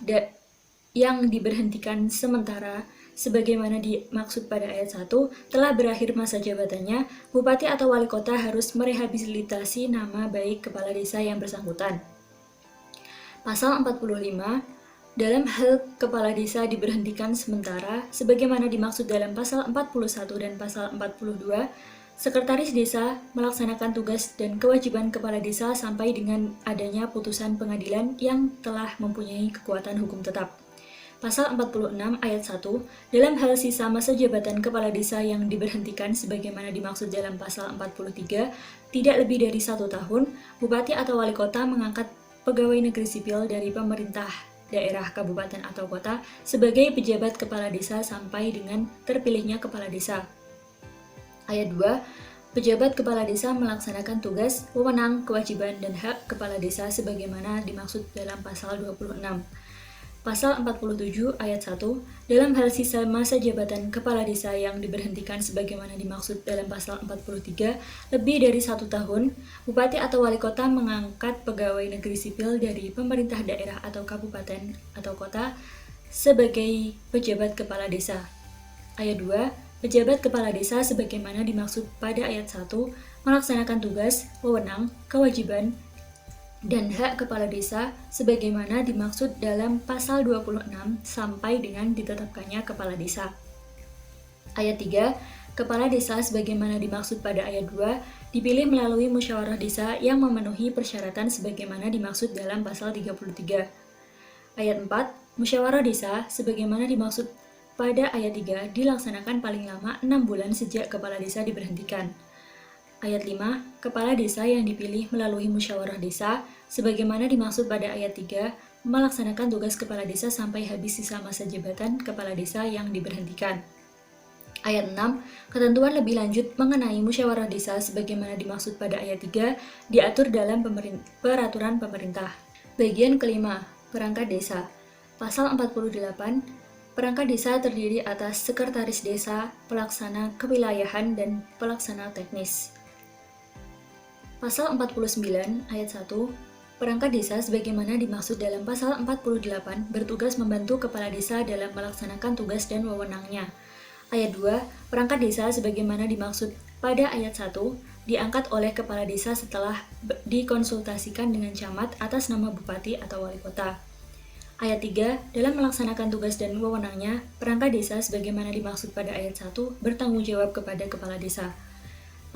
yang diberhentikan sementara sebagaimana dimaksud pada ayat 1 telah berakhir masa jabatannya, bupati atau wali kota harus merehabilitasi nama baik kepala desa yang bersangkutan. Pasal 45, dalam hal kepala desa diberhentikan sementara sebagaimana dimaksud dalam pasal 41 dan pasal 42, sekretaris desa melaksanakan tugas dan kewajiban kepala desa sampai dengan adanya putusan pengadilan yang telah mempunyai kekuatan hukum tetap. Pasal 46 ayat 1, dalam hal sisa masa jabatan kepala desa yang diberhentikan sebagaimana dimaksud dalam pasal 43, tidak lebih dari 1 tahun, bupati atau wali kota mengangkat pegawai negeri sipil dari pemerintah daerah, kabupaten atau kota sebagai pejabat kepala desa sampai dengan terpilihnya kepala desa. Ayat 2, pejabat kepala desa melaksanakan tugas, wewenang, kewajiban, dan hak kepala desa sebagaimana dimaksud dalam pasal 26. Pasal 47 ayat 1, dalam hal sisa masa jabatan kepala desa yang diberhentikan sebagaimana dimaksud dalam pasal 43 lebih dari 1 tahun, bupati atau wali kota mengangkat pegawai negeri sipil dari pemerintah daerah atau kabupaten atau kota sebagai pejabat kepala desa. Ayat 2, pejabat kepala desa sebagaimana dimaksud pada ayat 1 melaksanakan tugas, wewenang, kewajiban, dan hak kepala desa sebagaimana dimaksud dalam pasal 26 sampai dengan ditetapkannya kepala desa. Ayat 3, kepala desa sebagaimana dimaksud pada ayat 2 dipilih melalui musyawarah desa yang memenuhi persyaratan sebagaimana dimaksud dalam pasal 33. Ayat 4, musyawarah desa sebagaimana dimaksud pada ayat 3 dilaksanakan paling lama 6 bulan sejak kepala desa diberhentikan. Ayat 5, kepala desa yang dipilih melalui musyawarah desa sebagaimana dimaksud pada ayat 3 melaksanakan tugas kepala desa sampai habis sisa masa jabatan kepala desa yang diberhentikan. Ayat 6, ketentuan lebih lanjut mengenai musyawarah desa sebagaimana dimaksud pada ayat 3 diatur dalam peraturan pemerintah. Bagian kelima, perangkat desa. Pasal 48, perangkat desa terdiri atas sekretaris desa, pelaksana kewilayahan, dan pelaksana teknis. Pasal 49 ayat 1, perangkat desa sebagaimana dimaksud dalam pasal 48 bertugas membantu kepala desa dalam melaksanakan tugas dan wewenangnya. Ayat 2, perangkat desa sebagaimana dimaksud pada ayat 1 diangkat oleh kepala desa setelah dikonsultasikan dengan camat atas nama bupati atau wali kota. Ayat 3, dalam melaksanakan tugas dan wewenangnya, perangkat desa sebagaimana dimaksud pada ayat 1 bertanggung jawab kepada kepala desa.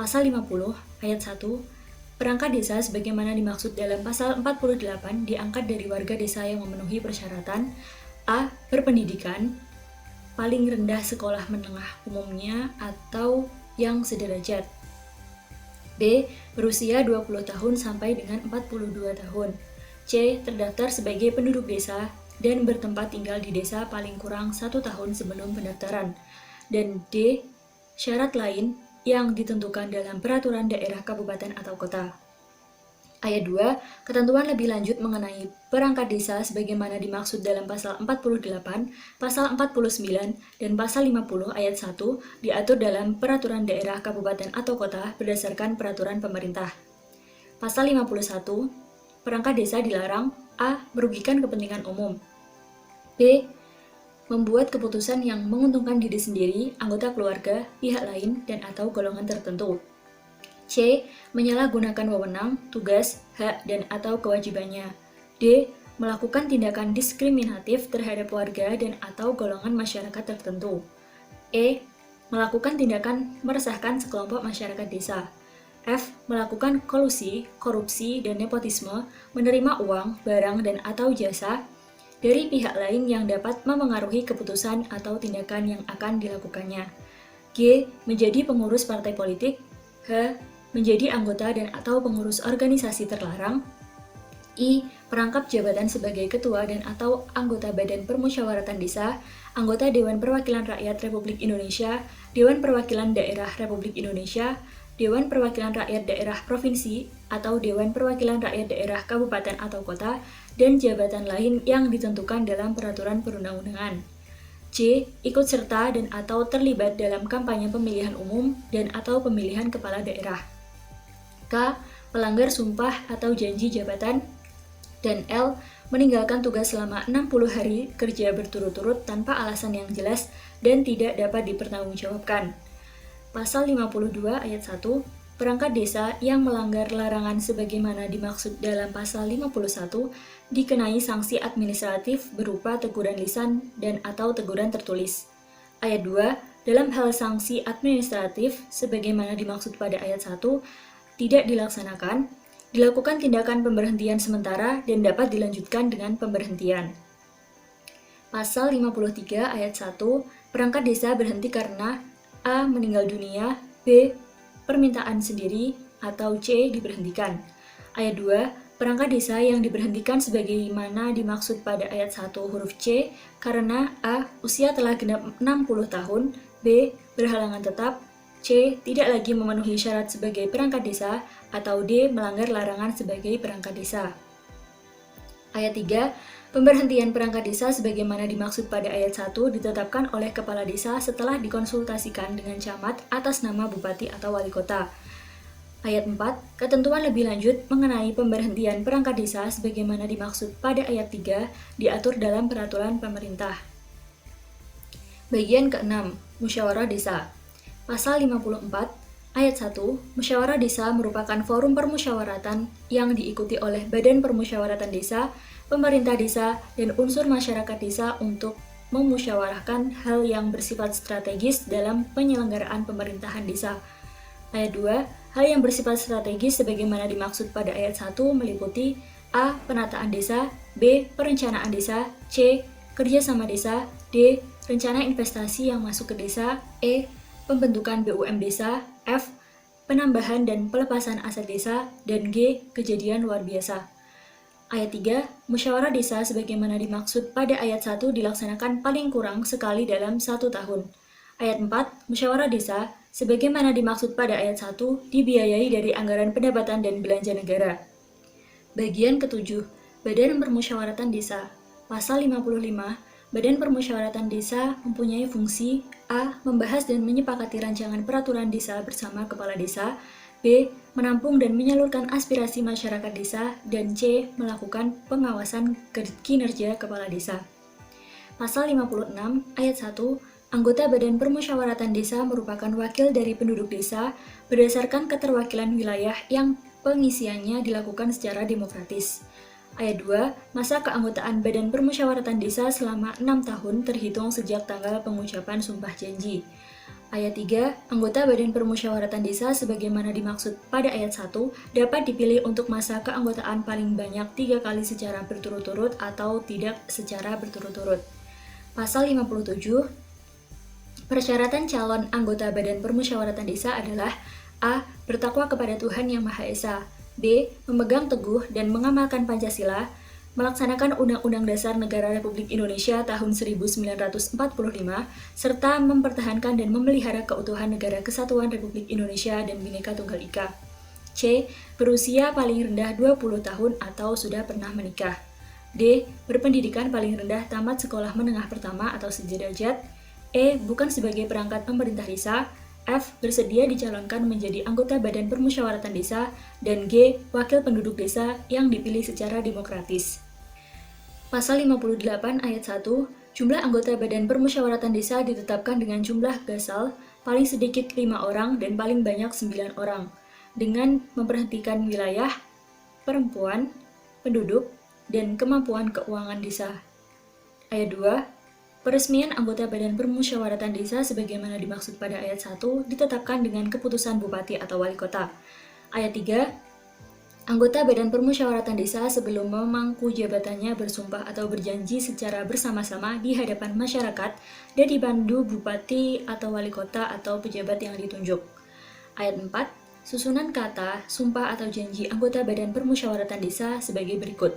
Pasal 50 ayat 1, perangkat desa sebagaimana dimaksud dalam pasal 48 diangkat dari warga desa yang memenuhi persyaratan A. Berpendidikan, paling rendah sekolah menengah umumnya atau yang sederajat. B. Berusia 20 tahun sampai dengan 42 tahun. C. Terdaftar sebagai penduduk desa dan bertempat tinggal di desa paling kurang 1 tahun sebelum pendaftaran. Dan D. Syarat lain yang ditentukan dalam peraturan daerah, kabupaten, atau kota. Ayat 2, ketentuan lebih lanjut mengenai perangkat desa sebagaimana dimaksud dalam pasal 48, pasal 49, dan pasal 50 ayat 1 diatur dalam peraturan daerah, kabupaten, atau kota berdasarkan peraturan pemerintah. Pasal 51, perangkat desa dilarang A. Merugikan kepentingan umum, B. Membuat keputusan yang menguntungkan diri sendiri, anggota keluarga, pihak lain, dan atau golongan tertentu. C. Menyalahgunakan wewenang, tugas, hak, dan atau kewajibannya. D. Melakukan tindakan diskriminatif terhadap warga dan atau golongan masyarakat tertentu. E. Melakukan tindakan meresahkan sekelompok masyarakat desa. F. Melakukan kolusi, korupsi, dan nepotisme, menerima uang, barang, dan atau jasa dari pihak lain yang dapat memengaruhi keputusan atau tindakan yang akan dilakukannya. G. Menjadi pengurus partai politik. H. Menjadi anggota dan atau pengurus organisasi terlarang. I. Perangkap jabatan sebagai ketua dan atau anggota Badan Permusyawaratan Desa, anggota Dewan Perwakilan Rakyat Republik Indonesia, Dewan Perwakilan Daerah Republik Indonesia, Dewan Perwakilan Rakyat Daerah Provinsi, atau Dewan Perwakilan Rakyat Daerah Kabupaten atau Kota, dan jabatan lain yang ditentukan dalam peraturan perundang-undangan. C. Ikut serta dan atau terlibat dalam kampanye pemilihan umum dan atau pemilihan kepala daerah. K. Pelanggar sumpah atau janji jabatan. Dan L. Meninggalkan tugas selama 60 hari kerja berturut-turut tanpa alasan yang jelas dan tidak dapat dipertanggungjawabkan. Pasal 52 ayat 1, perangkat desa yang melanggar larangan sebagaimana dimaksud dalam pasal 51 dikenai sanksi administratif berupa teguran lisan dan atau teguran tertulis. Ayat 2, dalam hal sanksi administratif sebagaimana dimaksud pada ayat 1 tidak dilaksanakan, dilakukan tindakan pemberhentian sementara dan dapat dilanjutkan dengan pemberhentian. Pasal 53 ayat 1, perangkat desa berhenti karena A. Meninggal dunia, B. Permintaan sendiri, atau C. Diberhentikan. Ayat 2, perangkat desa yang diberhentikan sebagaimana dimaksud pada ayat 1 huruf C karena A. Usia telah genap 60 tahun, B. Berhalangan tetap, C. Tidak lagi memenuhi syarat sebagai perangkat desa, atau D. Melanggar larangan sebagai perangkat desa. Ayat 3, pemberhentian perangkat desa sebagaimana dimaksud pada ayat 1 ditetapkan oleh kepala desa setelah dikonsultasikan dengan camat atas nama bupati atau wali kota. Ayat 4, ketentuan lebih lanjut mengenai pemberhentian perangkat desa sebagaimana dimaksud pada ayat 3 diatur dalam peraturan pemerintah. Bagian ke-6, musyawarah desa. Pasal 54, ayat 1, musyawarah desa merupakan forum permusyawaratan yang diikuti oleh Badan Permusyawaratan Desa, pemerintah desa, dan unsur masyarakat desa untuk memusyawarahkan hal yang bersifat strategis dalam penyelenggaraan pemerintahan desa. Ayat 2, hal yang bersifat strategis sebagaimana dimaksud pada ayat 1 meliputi A. Penataan desa, B. Perencanaan desa, C. Kerjasama desa, D. Rencana investasi yang masuk ke desa, E. Pembentukan BUM desa, F. Penambahan dan pelepasan aset desa, dan G. Kejadian luar biasa. Ayat 3, musyawarah desa sebagaimana dimaksud pada ayat 1 dilaksanakan paling kurang sekali dalam 1 tahun. Ayat 4, musyawarah desa sebagaimana dimaksud pada ayat 1 dibiayai dari anggaran pendapatan dan belanja negara. Bagian ke-7, Badan Permusyawaratan Desa. Pasal 55, Badan Permusyawaratan Desa mempunyai fungsi A. Membahas dan menyepakati rancangan peraturan desa bersama kepala desa, B. Menampung dan menyalurkan aspirasi masyarakat desa, dan C. Melakukan pengawasan kinerja kepala desa. Pasal 56 ayat 1, anggota Badan Permusyawaratan Desa merupakan wakil dari penduduk desa berdasarkan keterwakilan wilayah yang pengisiannya dilakukan secara demokratis. Ayat 2, masa keanggotaan Badan Permusyawaratan Desa selama 6 tahun terhitung sejak tanggal pengucapan sumpah janji. Ayat 3, anggota Badan Permusyawaratan Desa sebagaimana dimaksud pada ayat 1 dapat dipilih untuk masa keanggotaan paling banyak 3 kali secara berturut-turut atau tidak secara berturut-turut. Pasal 57, persyaratan calon anggota Badan Permusyawaratan Desa adalah A. Bertakwa kepada Tuhan Yang Maha Esa, B. Memegang teguh dan mengamalkan Pancasila, melaksanakan Undang-Undang Dasar Negara Republik Indonesia tahun 1945, serta mempertahankan dan memelihara keutuhan Negara Kesatuan Republik Indonesia dan Bhinneka Tunggal Ika. C. C. Berusia paling rendah 20 tahun atau sudah pernah menikah. D. Berpendidikan paling rendah tamat sekolah menengah pertama atau sederajat. E. Bukan sebagai perangkat pemerintah desa. F. Bersedia dicalonkan menjadi anggota Badan Permusyawaratan Desa. Dan G. Wakil penduduk desa yang dipilih secara demokratis. Pasal 58 ayat 1, jumlah anggota Badan Permusyawaratan Desa ditetapkan dengan jumlah gasal paling sedikit 5 orang dan paling banyak 9 orang, dengan memperhatikan wilayah, perempuan, penduduk, dan kemampuan keuangan desa. Ayat 2, peresmian anggota Badan Permusyawaratan Desa sebagaimana dimaksud pada ayat 1 ditetapkan dengan keputusan Bupati atau Wali Kota. Ayat 3, anggota Badan Permusyawaratan Desa sebelum memangku jabatannya bersumpah atau berjanji secara bersama-sama di hadapan masyarakat dan dipandu Bupati atau Wali Kota atau pejabat yang ditunjuk. Ayat 4, susunan kata, sumpah atau janji anggota Badan Permusyawaratan Desa sebagai berikut.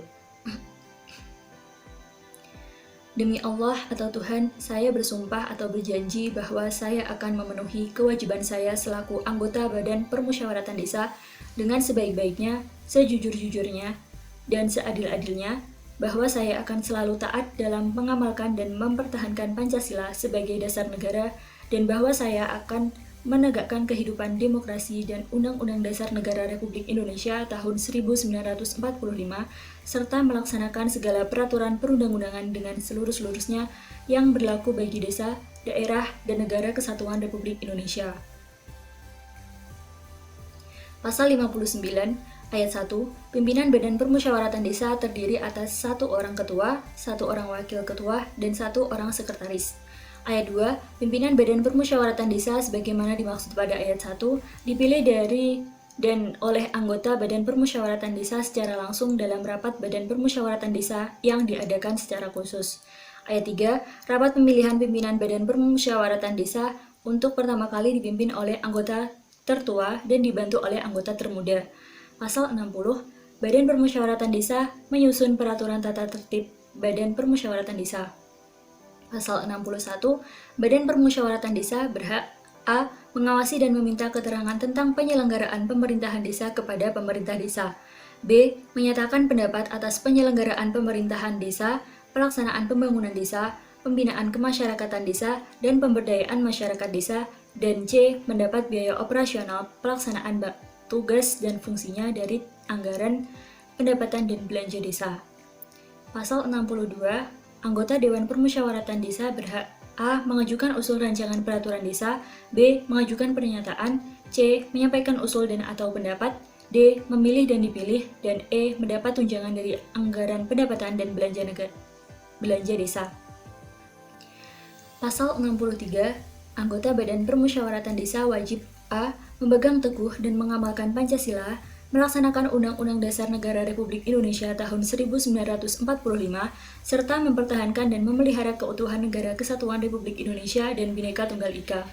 Demi Allah atau Tuhan, saya bersumpah atau berjanji bahwa saya akan memenuhi kewajiban saya selaku anggota Badan Permusyawaratan Desa dengan sebaik-baiknya, sejujur-jujurnya, dan seadil-adilnya, bahwa saya akan selalu taat dalam mengamalkan dan mempertahankan Pancasila sebagai dasar negara, dan bahwa saya akan menegakkan kehidupan demokrasi dan Undang-Undang Dasar Negara Republik Indonesia tahun 1945, serta melaksanakan segala peraturan perundang-undangan dengan seluruh-seluruhnya yang berlaku bagi desa, daerah, dan negara kesatuan Republik Indonesia. Pasal 59, ayat 1, pimpinan Badan Permusyawaratan Desa terdiri atas 1 orang ketua, 1 orang wakil ketua, dan 1 orang sekretaris. Ayat 2, pimpinan Badan Permusyawaratan Desa sebagaimana dimaksud pada ayat 1 dipilih dari dan oleh anggota Badan Permusyawaratan Desa secara langsung dalam rapat Badan Permusyawaratan Desa yang diadakan secara khusus. Ayat 3, rapat pemilihan pimpinan Badan Permusyawaratan Desa untuk pertama kali dipimpin oleh anggota tertua dan dibantu oleh anggota termuda. Pasal 60, Badan Permusyawaratan Desa menyusun peraturan tata tertib Badan Permusyawaratan Desa. Pasal 61, Badan Permusyawaratan Desa berhak A. Mengawasi dan meminta keterangan tentang penyelenggaraan pemerintahan desa kepada pemerintah desa. B. Menyatakan pendapat atas penyelenggaraan pemerintahan desa, pelaksanaan pembangunan desa, pembinaan kemasyarakatan desa, dan pemberdayaan masyarakat desa. Dan C. Mendapat biaya operasional pelaksanaan tugas dan fungsinya dari anggaran, pendapatan, dan belanja desa. Pasal 62, anggota Dewan Permusyawaratan Desa berhak A. Mengajukan usul rancangan peraturan desa, B. Mengajukan pernyataan, C. Menyampaikan usul dan atau pendapat, D. Memilih dan dipilih, dan E. Mendapat tunjangan dari anggaran pendapatan dan belanja desa. Pasal 63, anggota Badan Permusyawaratan Desa wajib A. Memegang teguh dan mengamalkan Pancasila, melaksanakan Undang-Undang Dasar Negara Republik Indonesia tahun 1945, serta mempertahankan dan memelihara keutuhan negara kesatuan Republik Indonesia dan Bhinneka Tunggal Ika.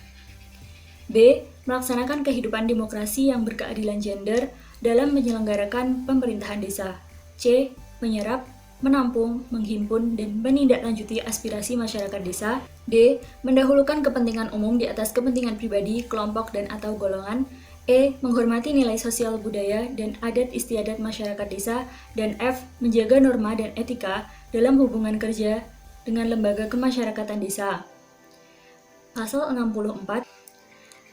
B. Melaksanakan kehidupan demokrasi yang berkeadilan gender dalam menyelenggarakan pemerintahan desa. C. Menyerap, menampung, menghimpun, dan menindaklanjuti aspirasi masyarakat desa. D. Mendahulukan kepentingan umum di atas kepentingan pribadi, kelompok, dan atau golongan. E. Menghormati nilai sosial budaya dan adat istiadat masyarakat desa. Dan F. Menjaga norma dan etika dalam hubungan kerja dengan lembaga kemasyarakatan desa. Pasal 64,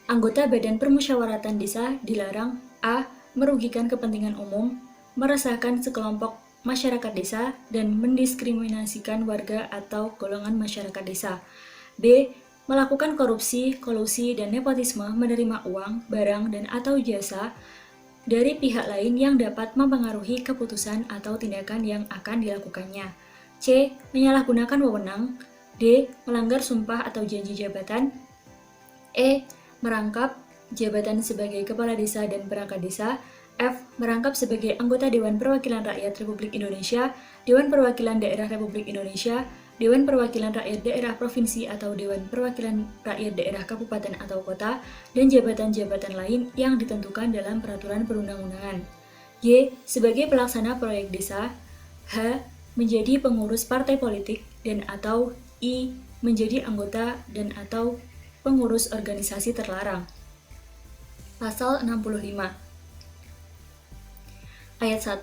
anggota Badan Permusyawaratan Desa dilarang A. Merugikan kepentingan umum, meresahkan sekelompok masyarakat desa, dan mendiskriminasikan warga atau golongan masyarakat desa. B. Melakukan korupsi, kolusi, dan nepotisme, menerima uang, barang, dan atau jasa dari pihak lain yang dapat mempengaruhi keputusan atau tindakan yang akan dilakukannya. C. Menyalahgunakan wewenang. D. Melanggar sumpah atau janji jabatan. E. Merangkap jabatan sebagai kepala desa dan perangkat desa. F. Merangkap sebagai anggota Dewan Perwakilan Rakyat Republik Indonesia, Dewan Perwakilan Daerah Republik Indonesia, Dewan Perwakilan Rakyat Daerah Provinsi atau Dewan Perwakilan Rakyat Daerah Kabupaten atau Kota, dan jabatan-jabatan lain yang ditentukan dalam peraturan perundang-undangan. Y. Sebagai pelaksana proyek desa. H. Menjadi pengurus partai politik dan atau I. Menjadi anggota dan atau pengurus organisasi terlarang. Pasal 65. Ayat 1,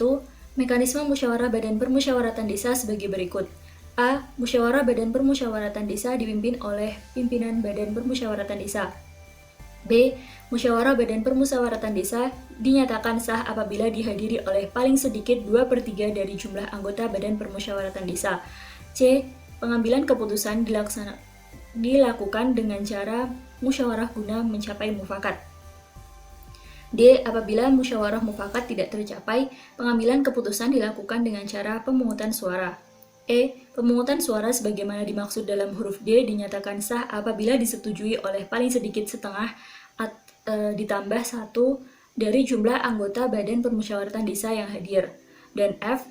mekanisme musyawarah Badan Permusyawaratan Desa sebagai berikut. A. Musyawarah Badan Permusyawaratan Desa dipimpin oleh pimpinan Badan Permusyawaratan Desa. B. Musyawarah Badan Permusyawaratan Desa dinyatakan sah apabila dihadiri oleh paling sedikit 2/3 dari jumlah anggota Badan Permusyawaratan Desa. C. Pengambilan keputusan dilakukan dengan cara musyawarah guna mencapai mufakat. D. Apabila musyawarah mufakat tidak tercapai, pengambilan keputusan dilakukan dengan cara pemungutan suara. E. Pemungutan suara sebagaimana dimaksud dalam huruf D dinyatakan sah apabila disetujui oleh paling sedikit setengah ditambah 1 dari jumlah anggota Badan Permusyawaratan Desa yang hadir. Dan F.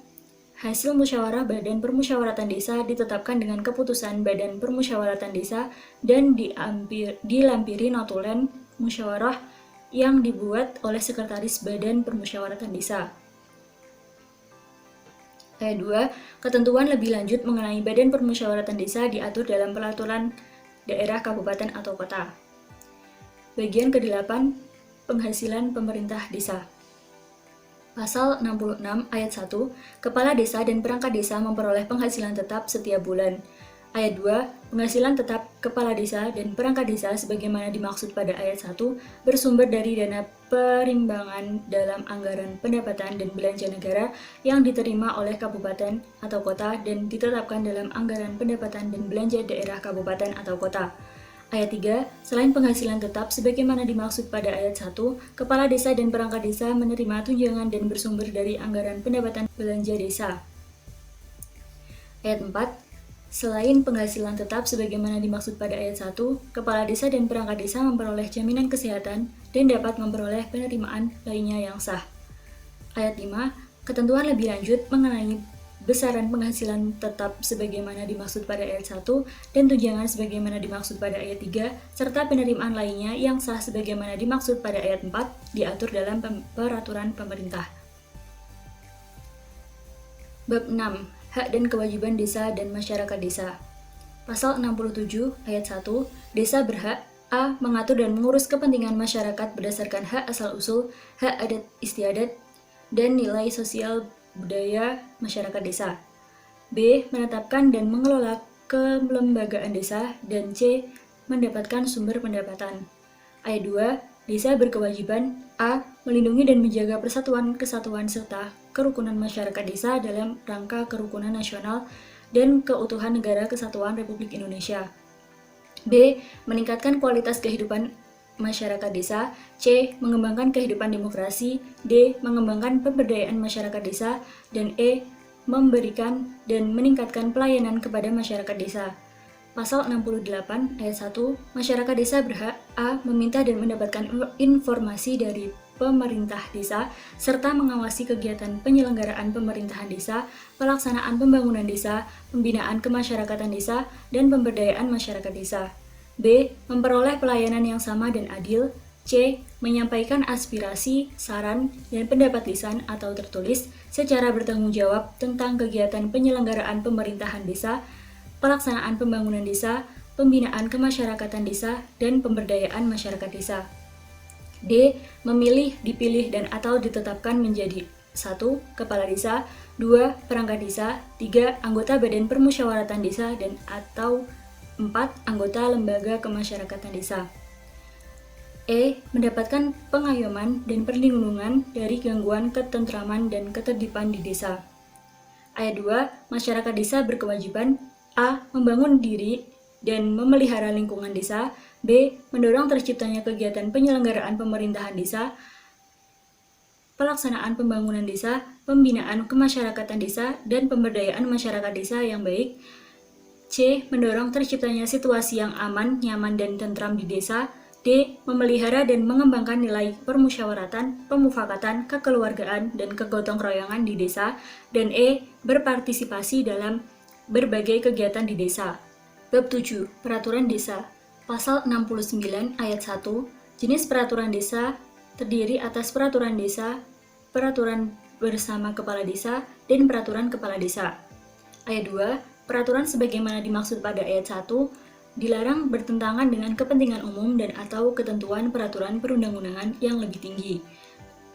Hasil musyawarah Badan Permusyawaratan Desa ditetapkan dengan keputusan Badan Permusyawaratan Desa dan dilampiri notulen musyawarah yang dibuat oleh Sekretaris Badan Permusyawaratan Desa. Ayat 2. Ketentuan lebih lanjut mengenai Badan Permusyawaratan Desa diatur dalam Peraturan Daerah Kabupaten atau Kota. Bagian ke-8, penghasilan pemerintah desa. Pasal 66 ayat 1, Kepala Desa dan Perangkat Desa memperoleh penghasilan tetap setiap bulan. Ayat 2, penghasilan tetap Kepala Desa dan Perangkat Desa sebagaimana dimaksud pada ayat 1 bersumber dari dana perimbangan dalam anggaran pendapatan dan belanja negara yang diterima oleh kabupaten atau kota dan ditetapkan dalam anggaran pendapatan dan belanja daerah kabupaten atau kota. Ayat 3, selain penghasilan tetap sebagaimana dimaksud pada ayat 1, Kepala Desa dan Perangkat Desa menerima tunjangan dan bersumber dari anggaran pendapatan belanja desa. Ayat 4, selain penghasilan tetap sebagaimana dimaksud pada ayat 1, Kepala Desa dan Perangkat Desa memperoleh jaminan kesehatan dan dapat memperoleh penerimaan lainnya yang sah. Ayat 5, ketentuan lebih lanjut mengenai besaran penghasilan tetap sebagaimana dimaksud pada ayat 1 dan tunjangan sebagaimana dimaksud pada ayat 3 serta penerimaan lainnya yang sah sebagaimana dimaksud pada ayat 4 diatur dalam peraturan pemerintah. Bab 6. Hak dan kewajiban desa dan masyarakat desa. Pasal 67 ayat 1, desa berhak A. Mengatur dan mengurus kepentingan masyarakat berdasarkan hak asal-usul, hak adat istiadat, dan nilai sosial budaya masyarakat desa. B. Menetapkan dan mengelola kelembagaan desa. Dan C. Mendapatkan sumber pendapatan. Ayat 2. Desa berkewajiban A. Melindungi dan menjaga persatuan, kesatuan, serta kerukunan masyarakat desa dalam rangka kerukunan nasional dan keutuhan negara kesatuan Republik Indonesia. B. Meningkatkan kualitas kehidupan masyarakat desa. C. Mengembangkan kehidupan demokrasi. D. Mengembangkan pemberdayaan masyarakat desa. Dan E. Memberikan dan meningkatkan pelayanan kepada masyarakat desa. Pasal 68 ayat 1, masyarakat desa berhak A. Meminta dan mendapatkan informasi dari pemerintah desa, serta mengawasi kegiatan penyelenggaraan pemerintahan desa, pelaksanaan pembangunan desa, pembinaan kemasyarakatan desa, dan pemberdayaan masyarakat desa. B. Memperoleh pelayanan yang sama dan adil. C. Menyampaikan aspirasi, saran, dan pendapat lisan atau tertulis secara bertanggung jawab tentang kegiatan penyelenggaraan pemerintahan desa, pelaksanaan pembangunan desa, pembinaan kemasyarakatan desa, dan pemberdayaan masyarakat desa. D. Memilih, dipilih, dan atau ditetapkan menjadi 1. Kepala desa, 2. Perangkat desa, 3. Anggota Badan Permusyawaratan Desa, dan atau 4. Anggota Lembaga Kemasyarakatan Desa. E. Mendapatkan pengayoman dan perlindungan dari gangguan ketentraman dan ketertiban di desa. Ayat 2. Masyarakat desa berkewajiban A. Membangun diri dan memelihara lingkungan desa. B. Mendorong terciptanya kegiatan penyelenggaraan pemerintahan desa, pelaksanaan pembangunan desa, pembinaan kemasyarakatan desa, dan pemberdayaan masyarakat desa yang baik. C. Mendorong terciptanya situasi yang aman, nyaman, dan tentram di desa. D. Memelihara dan mengembangkan nilai permusyawaratan, pemufakatan, kekeluargaan, dan kegotong royongan di desa. Dan E. Berpartisipasi dalam berbagai kegiatan di desa. Bab 7. Peraturan Desa. Pasal 69 ayat 1, jenis peraturan desa terdiri atas peraturan desa, peraturan bersama kepala desa, dan peraturan kepala desa. Ayat 2, peraturan sebagaimana dimaksud pada ayat 1 dilarang bertentangan dengan kepentingan umum dan atau ketentuan peraturan perundang-undangan yang lebih tinggi.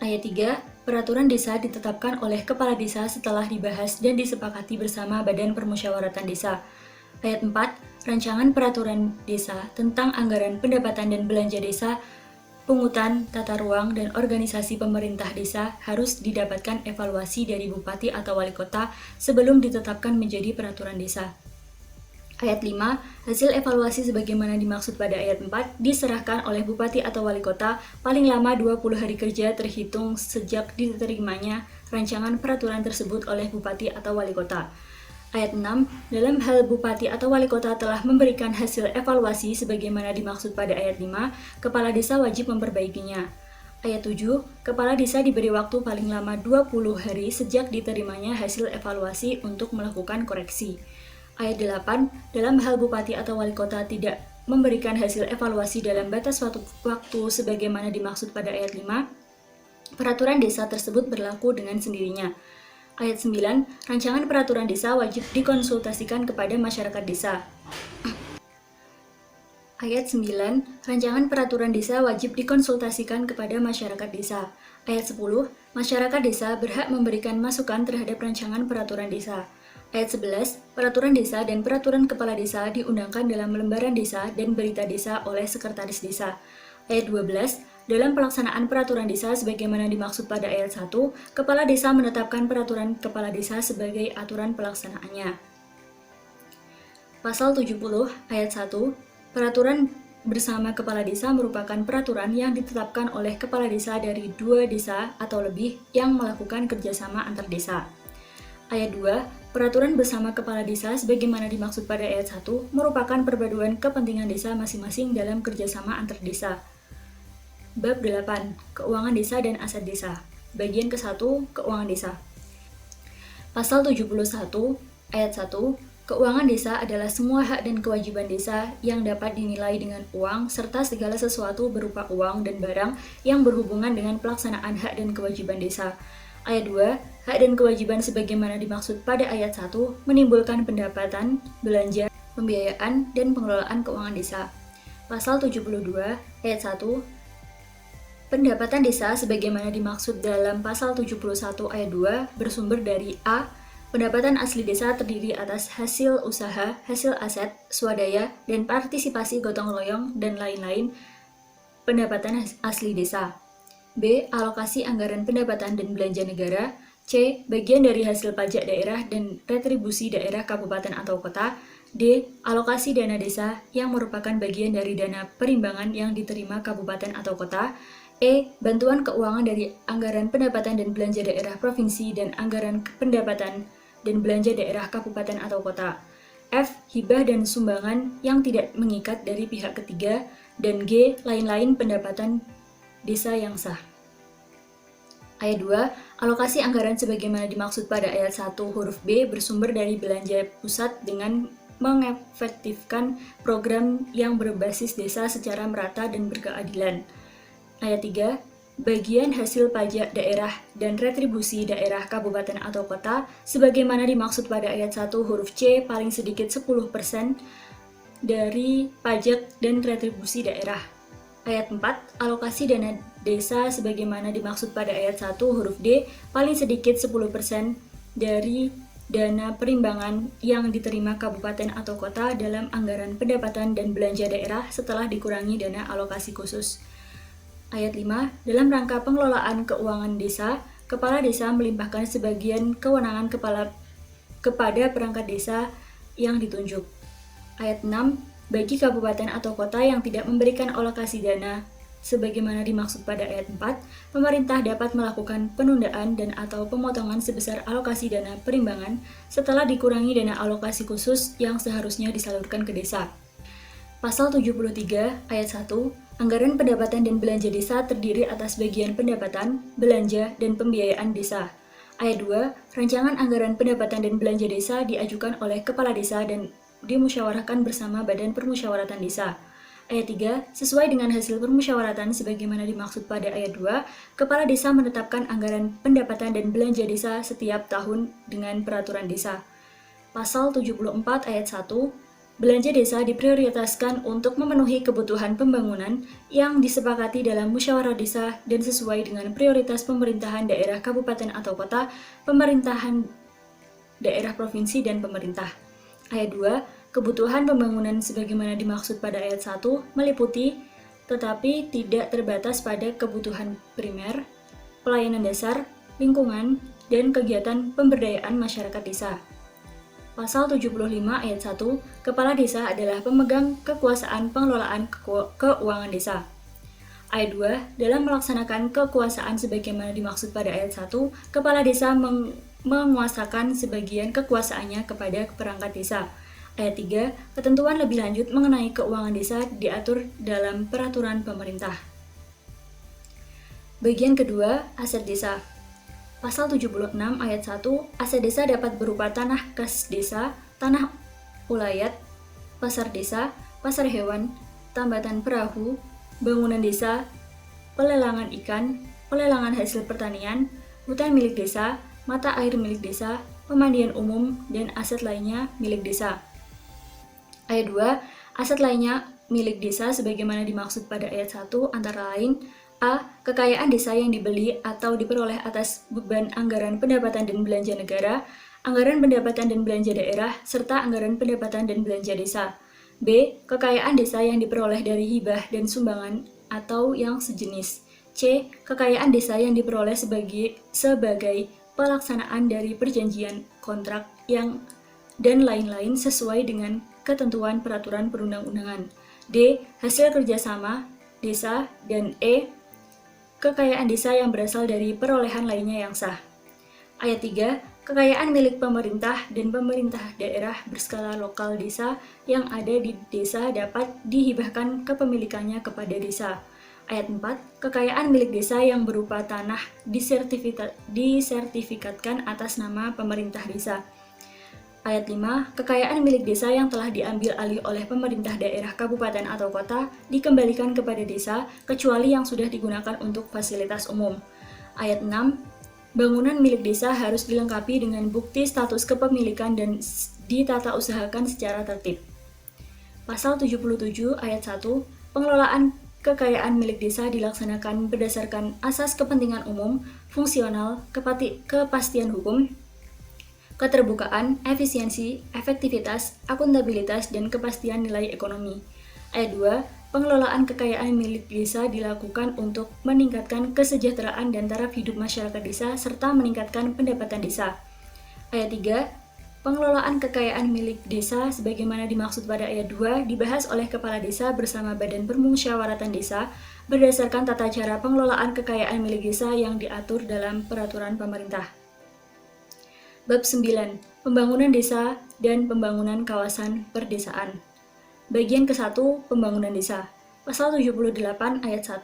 Ayat 3, Peraturan desa ditetapkan oleh kepala desa setelah dibahas dan disepakati bersama Badan Permusyawaratan Desa. Ayat 4. Rancangan peraturan desa tentang anggaran pendapatan dan belanja desa, pungutan, tata ruang, dan organisasi pemerintah desa harus didapatkan evaluasi dari bupati atau wali kota sebelum ditetapkan menjadi peraturan desa. Ayat 5. Hasil evaluasi sebagaimana dimaksud pada ayat 4 diserahkan oleh bupati atau wali kota paling lama 20 hari kerja terhitung sejak diterimanya rancangan peraturan tersebut oleh bupati atau wali kota. Ayat 6. Dalam hal bupati atau wali kota telah memberikan hasil evaluasi sebagaimana dimaksud pada ayat 5, kepala desa wajib memperbaikinya. Ayat 7. Kepala desa diberi waktu paling lama 20 hari sejak diterimanya hasil evaluasi untuk melakukan koreksi. Ayat 8. Dalam hal bupati atau wali kota tidak memberikan hasil evaluasi dalam batas waktu sebagaimana dimaksud pada ayat 5, peraturan desa tersebut berlaku dengan sendirinya. Ayat 9. Rancangan peraturan desa wajib dikonsultasikan kepada masyarakat desa. Ayat 9. Rancangan peraturan desa wajib dikonsultasikan kepada masyarakat desa. Ayat 10. Masyarakat desa berhak memberikan masukan terhadap rancangan peraturan desa. Ayat 11. Peraturan desa dan peraturan kepala desa diundangkan dalam lembaran desa dan berita desa oleh sekretaris desa. Ayat 12. Dalam pelaksanaan peraturan desa sebagaimana dimaksud pada ayat 1, kepala desa menetapkan peraturan kepala desa sebagai aturan pelaksanaannya. Pasal 70 ayat 1. Peraturan bersama kepala desa merupakan peraturan yang ditetapkan oleh kepala desa dari 2 desa atau lebih yang melakukan kerjasama antar desa. Ayat 2. Peraturan bersama kepala desa sebagaimana dimaksud pada ayat 1 merupakan perpaduan kepentingan desa masing-masing dalam kerjasama antar desa. Bab 8. Keuangan desa dan aset desa. Bagian ke-1. Keuangan desa. Pasal 71 ayat 1. Keuangan desa adalah semua hak dan kewajiban desa yang dapat dinilai dengan uang serta segala sesuatu berupa uang dan barang yang berhubungan dengan pelaksanaan hak dan kewajiban desa. Ayat 2. Hak dan kewajiban sebagaimana dimaksud pada ayat 1 menimbulkan pendapatan, belanja, pembiayaan, dan pengelolaan keuangan desa. Pasal 72 ayat 1. Pendapatan desa sebagaimana dimaksud dalam pasal 71 ayat 2 bersumber dari A. Pendapatan asli desa terdiri atas hasil usaha, hasil aset, swadaya, dan partisipasi gotong royong, dan lain-lain pendapatan asli desa. B. Alokasi anggaran pendapatan dan belanja negara. C. Bagian dari hasil pajak daerah dan retribusi daerah kabupaten atau kota. D. Alokasi dana desa yang merupakan bagian dari dana perimbangan yang diterima kabupaten atau kota. E. Bantuan keuangan dari anggaran pendapatan dan belanja daerah provinsi dan anggaran pendapatan dan belanja daerah kabupaten atau kota. F. Hibah dan sumbangan yang tidak mengikat dari pihak ketiga. Dan G. Lain-lain pendapatan desa yang sah. Ayat 2. Alokasi anggaran sebagaimana dimaksud pada ayat 1 huruf B bersumber dari belanja pusat dengan mengefektifkan program yang berbasis desa secara merata dan berkeadilan. Ayat 3. Bagian hasil pajak daerah dan retribusi daerah kabupaten atau kota sebagaimana dimaksud pada ayat 1 huruf C paling sedikit 10% dari pajak dan retribusi daerah. Ayat 4. Alokasi dana desa sebagaimana dimaksud pada ayat 1 huruf D paling sedikit 10% dari dana perimbangan yang diterima kabupaten atau kota dalam anggaran pendapatan dan belanja daerah setelah dikurangi dana alokasi khusus. Ayat 5. Dalam rangka pengelolaan keuangan desa, kepala desa melimpahkan sebagian kewenangan kepada perangkat desa yang ditunjuk. Ayat 6. Bagi kabupaten atau kota yang tidak memberikan alokasi dana sebagaimana dimaksud pada ayat 4, pemerintah dapat melakukan penundaan dan atau pemotongan sebesar alokasi dana perimbangan setelah dikurangi dana alokasi khusus yang seharusnya disalurkan ke desa. Pasal 73 ayat 1. Anggaran pendapatan dan belanja desa terdiri atas bagian pendapatan, belanja, dan pembiayaan desa. Ayat 2. Rancangan anggaran pendapatan dan belanja desa diajukan oleh kepala desa dan dimusyawarahkan bersama Badan Permusyawaratan Desa. Ayat 3. Sesuai dengan hasil permusyawaratan sebagaimana dimaksud pada ayat 2, kepala desa menetapkan anggaran pendapatan dan belanja desa setiap tahun dengan peraturan desa. Pasal 74 ayat 1. Belanja desa diprioritaskan untuk memenuhi kebutuhan pembangunan yang disepakati dalam musyawarah desa dan sesuai dengan prioritas pemerintahan daerah kabupaten atau kota, pemerintahan daerah provinsi, dan pemerintah. Ayat 2, kebutuhan pembangunan sebagaimana dimaksud pada ayat 1 meliputi tetapi tidak terbatas pada kebutuhan primer, pelayanan dasar, lingkungan, dan kegiatan pemberdayaan masyarakat desa. Pasal 75 ayat 1, Kepala Desa adalah pemegang kekuasaan pengelolaan keuangan desa. Ayat 2, dalam melaksanakan kekuasaan sebagaimana dimaksud pada ayat 1, Kepala Desa menguasakan sebagian kekuasaannya kepada perangkat desa. Ayat 3, ketentuan lebih lanjut mengenai keuangan desa diatur dalam peraturan pemerintah. Bagian kedua, aset desa. Pasal 76 ayat 1, aset desa dapat berupa tanah kas desa, tanah ulayat, pasar desa, pasar hewan, tambatan perahu, bangunan desa, pelelangan ikan, pelelangan hasil pertanian, hutan milik desa, mata air milik desa, pemandian umum, dan aset lainnya milik desa. Ayat 2, aset lainnya milik desa sebagaimana dimaksud pada ayat 1 antara lain A. Kekayaan desa yang dibeli atau diperoleh atas beban anggaran pendapatan dan belanja negara, anggaran pendapatan dan belanja daerah, serta anggaran pendapatan dan belanja desa. B. Kekayaan desa yang diperoleh dari hibah dan sumbangan atau yang sejenis. C. Kekayaan desa yang diperoleh sebagai pelaksanaan dari perjanjian kontrak dan lain-lain sesuai dengan ketentuan peraturan perundang-undangan. D. Hasil kerjasama desa, dan E. Kekayaan desa yang berasal dari perolehan lainnya yang sah. Ayat 3, kekayaan milik pemerintah dan pemerintah daerah berskala lokal desa yang ada di desa dapat dihibahkan kepemilikannya kepada desa. Ayat 4, kekayaan milik desa yang berupa tanah disertifikatkan atas nama pemerintah desa. Ayat 5, kekayaan milik desa yang telah diambil alih oleh pemerintah daerah kabupaten atau kota dikembalikan kepada desa kecuali yang sudah digunakan untuk fasilitas umum. Ayat 6, bangunan milik desa harus dilengkapi dengan bukti status kepemilikan dan ditata usahakan secara tertib. Pasal 77 ayat 1, pengelolaan kekayaan milik desa dilaksanakan berdasarkan asas kepentingan umum, fungsional, kepastian hukum, keterbukaan, efisiensi, efektivitas, akuntabilitas, dan kepastian nilai ekonomi. Ayat 2, pengelolaan kekayaan milik desa dilakukan untuk meningkatkan kesejahteraan dan taraf hidup masyarakat desa serta meningkatkan pendapatan desa. Ayat 3, pengelolaan kekayaan milik desa sebagaimana dimaksud pada ayat 2 dibahas oleh Kepala Desa bersama Badan Permusyawaratan Desa berdasarkan tata cara pengelolaan kekayaan milik desa yang diatur dalam peraturan pemerintah. Bab 9. Pembangunan desa dan pembangunan kawasan perdesaan. Bagian ke-1, pembangunan desa. Pasal 78 ayat 1,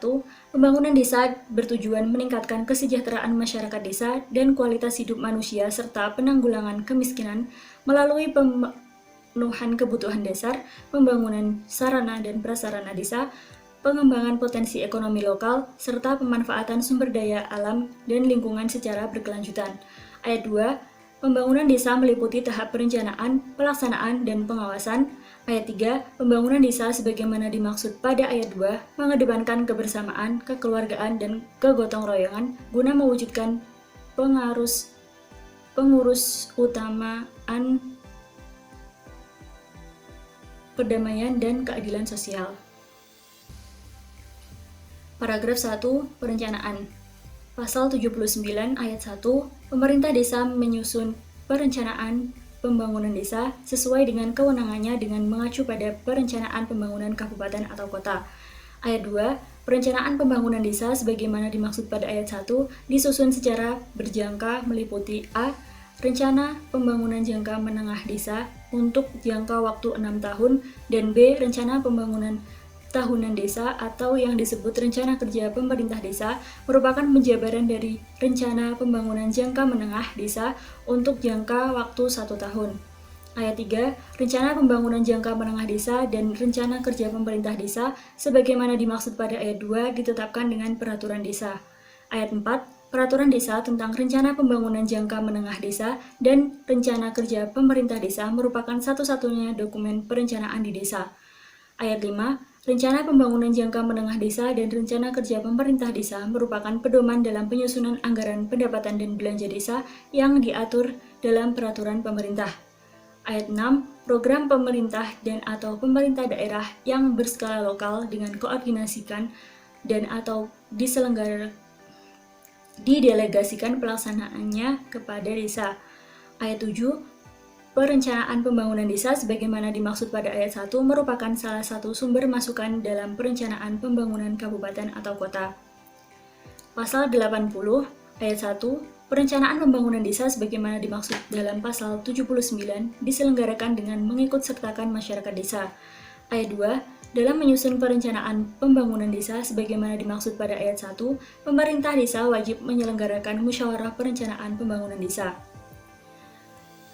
pembangunan desa bertujuan meningkatkan kesejahteraan masyarakat desa dan kualitas hidup manusia serta penanggulangan kemiskinan melalui pemenuhan kebutuhan dasar, pembangunan sarana dan prasarana desa, pengembangan potensi ekonomi lokal, serta pemanfaatan sumber daya alam dan lingkungan secara berkelanjutan. Ayat 2, pembangunan desa meliputi tahap perencanaan, pelaksanaan, dan pengawasan. Ayat 3, pembangunan desa sebagaimana dimaksud pada ayat 2 mengedepankan kebersamaan, kekeluargaan, dan kegotong royongan guna mewujudkan pengurus utamaan perdamaian dan keadilan sosial. Paragraf 1, perencanaan. Pasal 79 ayat 1, pemerintah desa menyusun perencanaan pembangunan desa sesuai dengan kewenangannya dengan mengacu pada perencanaan pembangunan kabupaten atau kota. Ayat 2, perencanaan pembangunan desa sebagaimana dimaksud pada ayat 1 disusun secara berjangka meliputi A. Rencana pembangunan jangka menengah desa untuk jangka waktu 6 tahun dan B. Rencana pembangunan tahunan desa atau yang disebut rencana kerja pemerintah desa merupakan penjabaran dari rencana pembangunan jangka menengah desa untuk jangka waktu 1 tahun. Ayat 3, rencana pembangunan jangka menengah desa dan rencana kerja pemerintah desa sebagaimana dimaksud pada ayat 2 ditetapkan dengan peraturan desa. Ayat 4, Peraturan Desa tentang Rencana Pembangunan Jangka Menengah Desa dan Rencana Kerja Pemerintah Desa merupakan satu-satunya dokumen perencanaan di desa. Ayat 5, Rencana Pembangunan Jangka Menengah Desa dan Rencana Kerja Pemerintah Desa merupakan pedoman dalam penyusunan anggaran pendapatan dan belanja desa yang diatur dalam peraturan pemerintah. Ayat 6, program pemerintah dan atau pemerintah daerah yang berskala lokal dengan koordinasikan dan atau didelegasikan pelaksanaannya kepada desa. Ayat 7, perencanaan pembangunan desa sebagaimana dimaksud pada ayat 1 merupakan salah satu sumber masukan dalam perencanaan pembangunan kabupaten atau kota. Pasal 80 ayat 1, perencanaan pembangunan desa sebagaimana dimaksud dalam pasal 79 diselenggarakan dengan mengikut sertakan masyarakat desa. Ayat 2, dalam menyusun perencanaan pembangunan desa sebagaimana dimaksud pada ayat 1, pemerintah desa wajib menyelenggarakan musyawarah perencanaan pembangunan desa.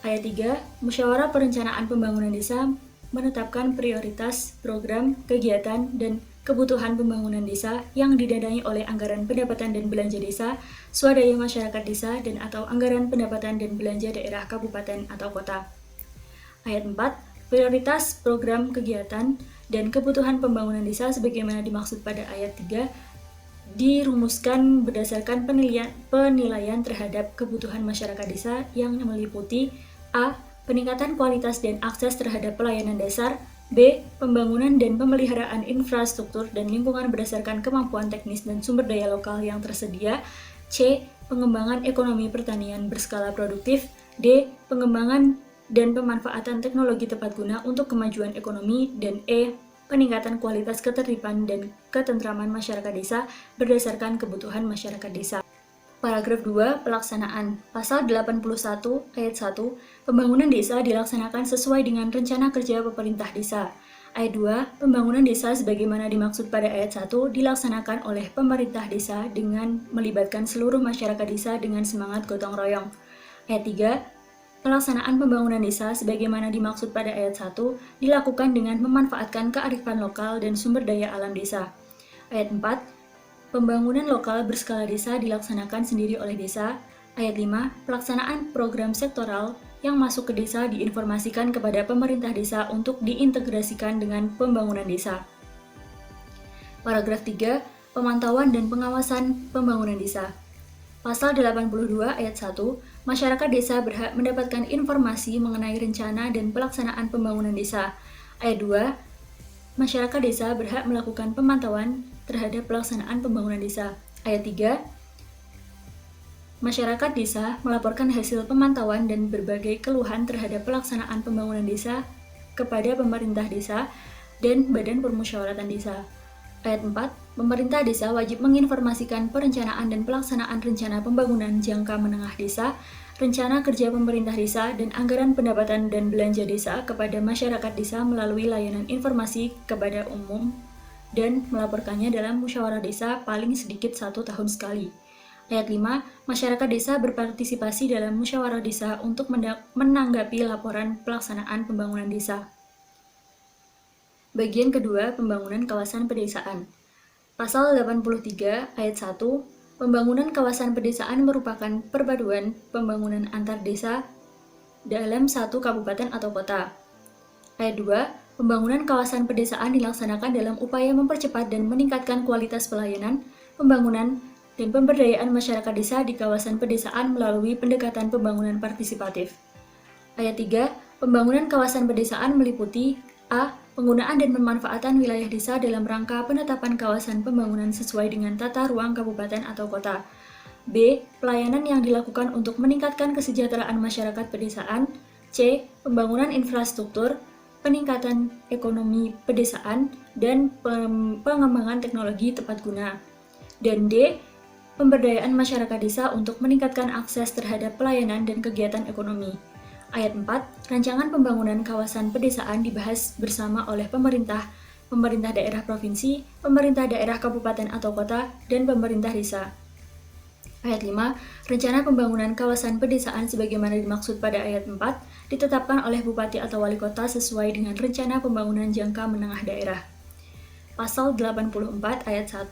Ayat 3, musyawarah perencanaan pembangunan desa menetapkan prioritas, program, kegiatan, dan kebutuhan pembangunan desa yang didanai oleh anggaran pendapatan dan belanja desa, swadaya masyarakat desa, dan atau anggaran pendapatan dan belanja daerah kabupaten atau kota. Ayat 4, prioritas, program, kegiatan, dan kebutuhan pembangunan desa sebagaimana dimaksud pada ayat 3 dirumuskan berdasarkan penilaian terhadap kebutuhan masyarakat desa yang meliputi A. Peningkatan kualitas dan akses terhadap pelayanan dasar, B. Pembangunan dan pemeliharaan infrastruktur dan lingkungan berdasarkan kemampuan teknis dan sumber daya lokal yang tersedia, C. Pengembangan ekonomi pertanian berskala produktif, D. Pengembangan dan pemanfaatan teknologi tepat guna untuk kemajuan ekonomi, dan E. Peningkatan kualitas ketertiban dan ketentraman masyarakat desa berdasarkan kebutuhan masyarakat desa. Paragraf 2, pelaksanaan. Pasal 81 ayat 1, pembangunan desa dilaksanakan sesuai dengan rencana kerja pemerintah desa. Ayat 2, pembangunan desa sebagaimana dimaksud pada ayat 1 dilaksanakan oleh pemerintah desa dengan melibatkan seluruh masyarakat desa dengan semangat gotong royong. Ayat 3, pelaksanaan pembangunan desa sebagaimana dimaksud pada ayat 1 dilakukan dengan memanfaatkan kearifan lokal dan sumber daya alam desa. Ayat 4, pembangunan lokal berskala desa dilaksanakan sendiri oleh desa. Ayat 5, pelaksanaan program sektoral yang masuk ke desa diinformasikan kepada pemerintah desa untuk diintegrasikan dengan pembangunan desa. Paragraf 3, pemantauan dan pengawasan pembangunan desa. Pasal 82 ayat 1, masyarakat desa berhak mendapatkan informasi mengenai rencana dan pelaksanaan pembangunan desa. Ayat 2, masyarakat desa berhak melakukan pemantauan terhadap pelaksanaan pembangunan desa. Ayat 3, masyarakat desa melaporkan hasil pemantauan dan berbagai keluhan terhadap pelaksanaan pembangunan desa kepada pemerintah desa dan badan permusyawaratan desa. Ayat 4, pemerintah desa wajib menginformasikan perencanaan dan pelaksanaan rencana pembangunan jangka menengah desa, rencana kerja pemerintah desa, dan anggaran pendapatan dan belanja desa kepada masyarakat desa melalui layanan informasi kepada umum dan melaporkannya dalam musyawarah desa paling sedikit 1 tahun sekali. Ayat 5, masyarakat desa berpartisipasi dalam musyawarah desa untuk menanggapi laporan pelaksanaan pembangunan desa. Bagian kedua, pembangunan kawasan pedesaan. Pasal 83 ayat 1, pembangunan kawasan pedesaan merupakan perpaduan pembangunan antar desa dalam satu kabupaten atau kota. Ayat 2, pembangunan kawasan pedesaan dilaksanakan dalam upaya mempercepat dan meningkatkan kualitas pelayanan, pembangunan, dan pemberdayaan masyarakat desa di kawasan pedesaan melalui pendekatan pembangunan partisipatif. Ayat 3, pembangunan kawasan pedesaan meliputi A. Penggunaan dan pemanfaatan wilayah desa dalam rangka penetapan kawasan pembangunan sesuai dengan tata ruang kabupaten atau kota. B. Pelayanan yang dilakukan untuk meningkatkan kesejahteraan masyarakat pedesaan. C. Pembangunan infrastruktur, peningkatan ekonomi pedesaan, dan pengembangan teknologi tepat guna. Dan D. Pemberdayaan masyarakat desa untuk meningkatkan akses terhadap pelayanan dan kegiatan ekonomi. Ayat 4, rancangan pembangunan kawasan pedesaan dibahas bersama oleh pemerintah daerah provinsi, pemerintah daerah kabupaten atau kota, dan pemerintah desa. Ayat 5, rencana pembangunan kawasan pedesaan sebagaimana dimaksud pada ayat 4 ditetapkan oleh bupati atau wali kota sesuai dengan rencana pembangunan jangka menengah daerah. Pasal 84 ayat 1,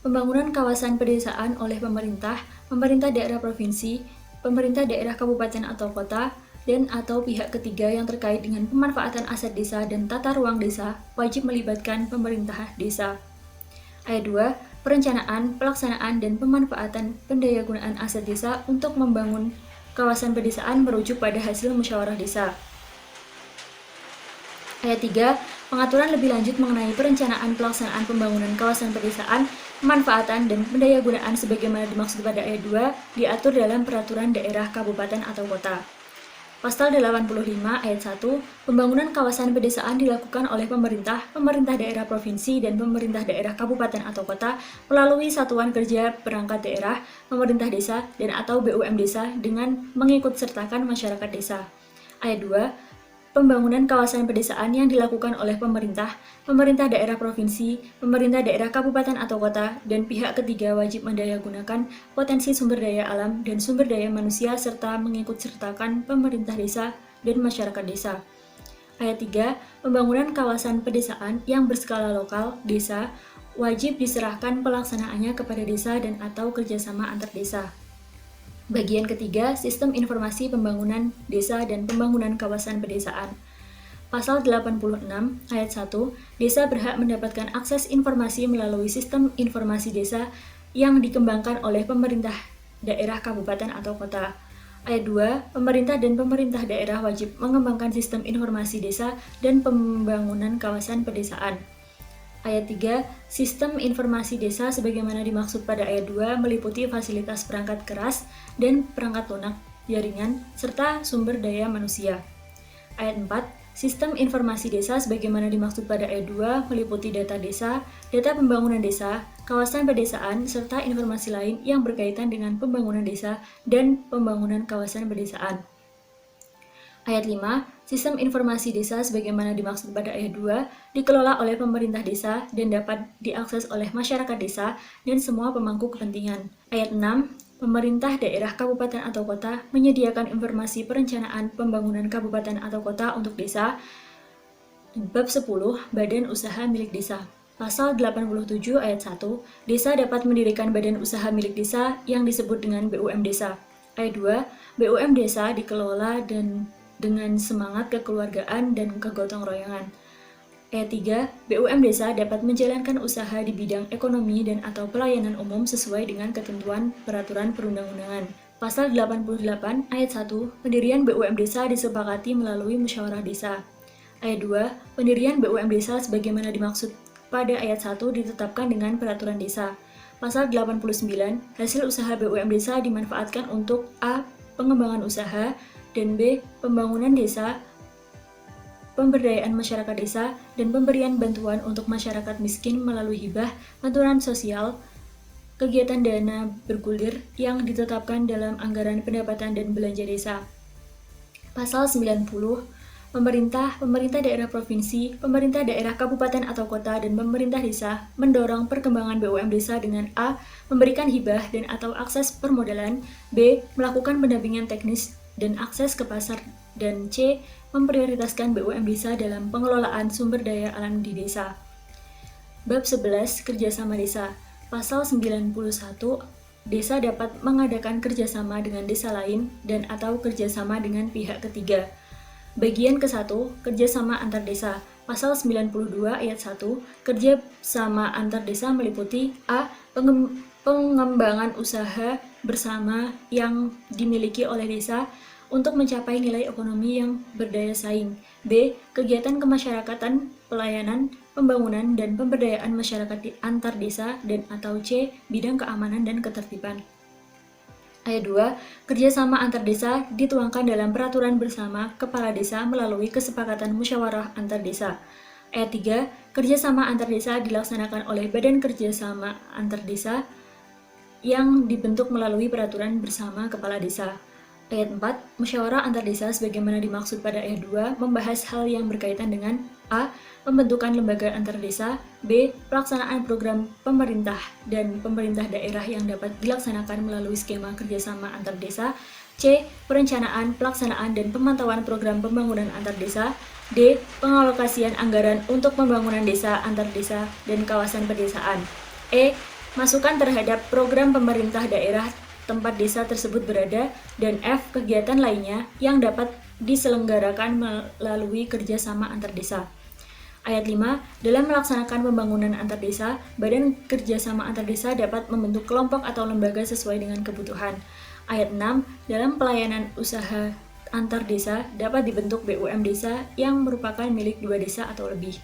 Pembangunan kawasan pedesaan oleh pemerintah, pemerintah daerah provinsi, pemerintah daerah kabupaten atau kota, dan atau pihak ketiga yang terkait dengan pemanfaatan aset desa dan tata ruang desa wajib melibatkan pemerintah desa. Ayat 2. Perencanaan, pelaksanaan, dan pemanfaatan pendayagunaan aset desa untuk membangun kawasan pedesaan merujuk pada hasil musyawarah desa. Ayat 3. Pengaturan lebih lanjut mengenai perencanaan pelaksanaan pembangunan kawasan pedesaan, pemanfaatan, dan pendayagunaan sebagaimana dimaksud pada ayat 2 diatur dalam peraturan daerah kabupaten atau kota. Pasal 85 ayat 1, pembangunan kawasan pedesaan dilakukan oleh pemerintah, pemerintah daerah provinsi, dan pemerintah daerah kabupaten atau kota melalui satuan kerja perangkat daerah, pemerintah desa, dan atau BUM desa dengan mengikut sertakan masyarakat desa. Ayat 2, pembangunan kawasan pedesaan yang dilakukan oleh pemerintah, pemerintah daerah provinsi, pemerintah daerah kabupaten atau kota, dan pihak ketiga wajib mendayagunakan potensi sumber daya alam dan sumber daya manusia serta mengikut sertakan pemerintah desa dan masyarakat desa. Ayat 3, pembangunan kawasan pedesaan yang berskala lokal, desa, wajib diserahkan pelaksanaannya kepada desa dan atau kerjasama antar desa. Bagian ketiga, Sistem Informasi Pembangunan Desa dan Pembangunan Kawasan Pedesaan. Pasal 86 ayat 1, desa berhak mendapatkan akses informasi melalui sistem informasi desa yang dikembangkan oleh pemerintah daerah kabupaten atau kota. Ayat 2, pemerintah dan pemerintah daerah wajib mengembangkan sistem informasi desa dan pembangunan kawasan pedesaan. Ayat 3, sistem informasi desa sebagaimana dimaksud pada ayat 2 meliputi fasilitas perangkat keras dan perangkat lunak, jaringan, serta sumber daya manusia. Ayat 4, sistem informasi desa sebagaimana dimaksud pada ayat 2 meliputi data desa, data pembangunan desa, kawasan pedesaan, serta informasi lain yang berkaitan dengan pembangunan desa dan pembangunan kawasan pedesaan. Ayat 5, sistem informasi desa sebagaimana dimaksud pada ayat 2 dikelola oleh pemerintah desa dan dapat diakses oleh masyarakat desa dan semua pemangku kepentingan. Ayat 6, pemerintah daerah kabupaten atau kota menyediakan informasi perencanaan pembangunan kabupaten atau kota untuk desa. Bab 10, Badan Usaha Milik Desa. Pasal 87 ayat 1, desa dapat mendirikan badan usaha milik desa yang disebut dengan BUM desa. Ayat 2, BUM desa dikelola dengan semangat kekeluargaan dan kegotong royongan. Ayat 3, BUM desa dapat menjalankan usaha di bidang ekonomi dan atau pelayanan umum sesuai dengan ketentuan peraturan perundang-undangan. Pasal 88 ayat 1, pendirian BUM desa disepakati melalui musyawarah desa. Ayat 2, pendirian BUM desa sebagaimana dimaksud pada ayat 1 ditetapkan dengan peraturan desa. Pasal 89, hasil usaha BUM desa dimanfaatkan untuk A. pengembangan usaha, dan B. pembangunan desa, pemberdayaan masyarakat desa, dan pemberian bantuan untuk masyarakat miskin melalui hibah, bantuan sosial, kegiatan dana bergulir yang ditetapkan dalam anggaran pendapatan dan belanja desa. Pasal 90, pemerintah daerah provinsi, pemerintah daerah kabupaten atau kota, dan pemerintah desa mendorong perkembangan BUM desa dengan A. memberikan hibah dan atau akses permodalan, B. melakukan pendampingan teknis dan akses ke pasar, dan C. memprioritaskan BUM desa dalam pengelolaan sumber daya alam di desa. Bab 11, Kerjasama Desa. Pasal 91, desa dapat mengadakan kerjasama dengan desa lain dan atau kerjasama dengan pihak ketiga. Bagian ke-1, Kerjasama Antar Desa. Pasal 92 ayat 1, kerjasama antar desa meliputi A. pengembangan usaha bersama yang dimiliki oleh desa untuk mencapai nilai ekonomi yang berdaya saing. B. Kegiatan kemasyarakatan, pelayanan, pembangunan, dan pemberdayaan masyarakat di antar desa, dan atau C. Bidang keamanan dan ketertiban. Ayat 2, kerjasama antar desa dituangkan dalam peraturan bersama kepala desa melalui kesepakatan musyawarah antar desa. Ayat 3, kerjasama antar desa dilaksanakan oleh Badan Kerjasama Antar Desa yang dibentuk melalui peraturan bersama kepala desa. Ayat 4, musyawarah antar desa sebagaimana dimaksud pada ayat 2 membahas hal yang berkaitan dengan A. pembentukan lembaga antar desa, B. pelaksanaan program pemerintah dan pemerintah daerah yang dapat dilaksanakan melalui skema kerjasama antar desa, C. perencanaan, pelaksanaan, dan pemantauan program pembangunan antar desa, D. pengalokasian anggaran untuk pembangunan desa antar desa dan kawasan pedesaan, E. Masukan terhadap program pemerintah daerah tempat desa tersebut berada, dan F. Kegiatan lainnya yang dapat diselenggarakan melalui kerjasama antar desa. Ayat 5, dalam melaksanakan pembangunan antar desa, Badan Kerjasama Antar Desa dapat membentuk kelompok atau lembaga sesuai dengan kebutuhan. Ayat 6, dalam pelayanan usaha antar desa dapat dibentuk BUM desa yang merupakan milik dua desa atau lebih.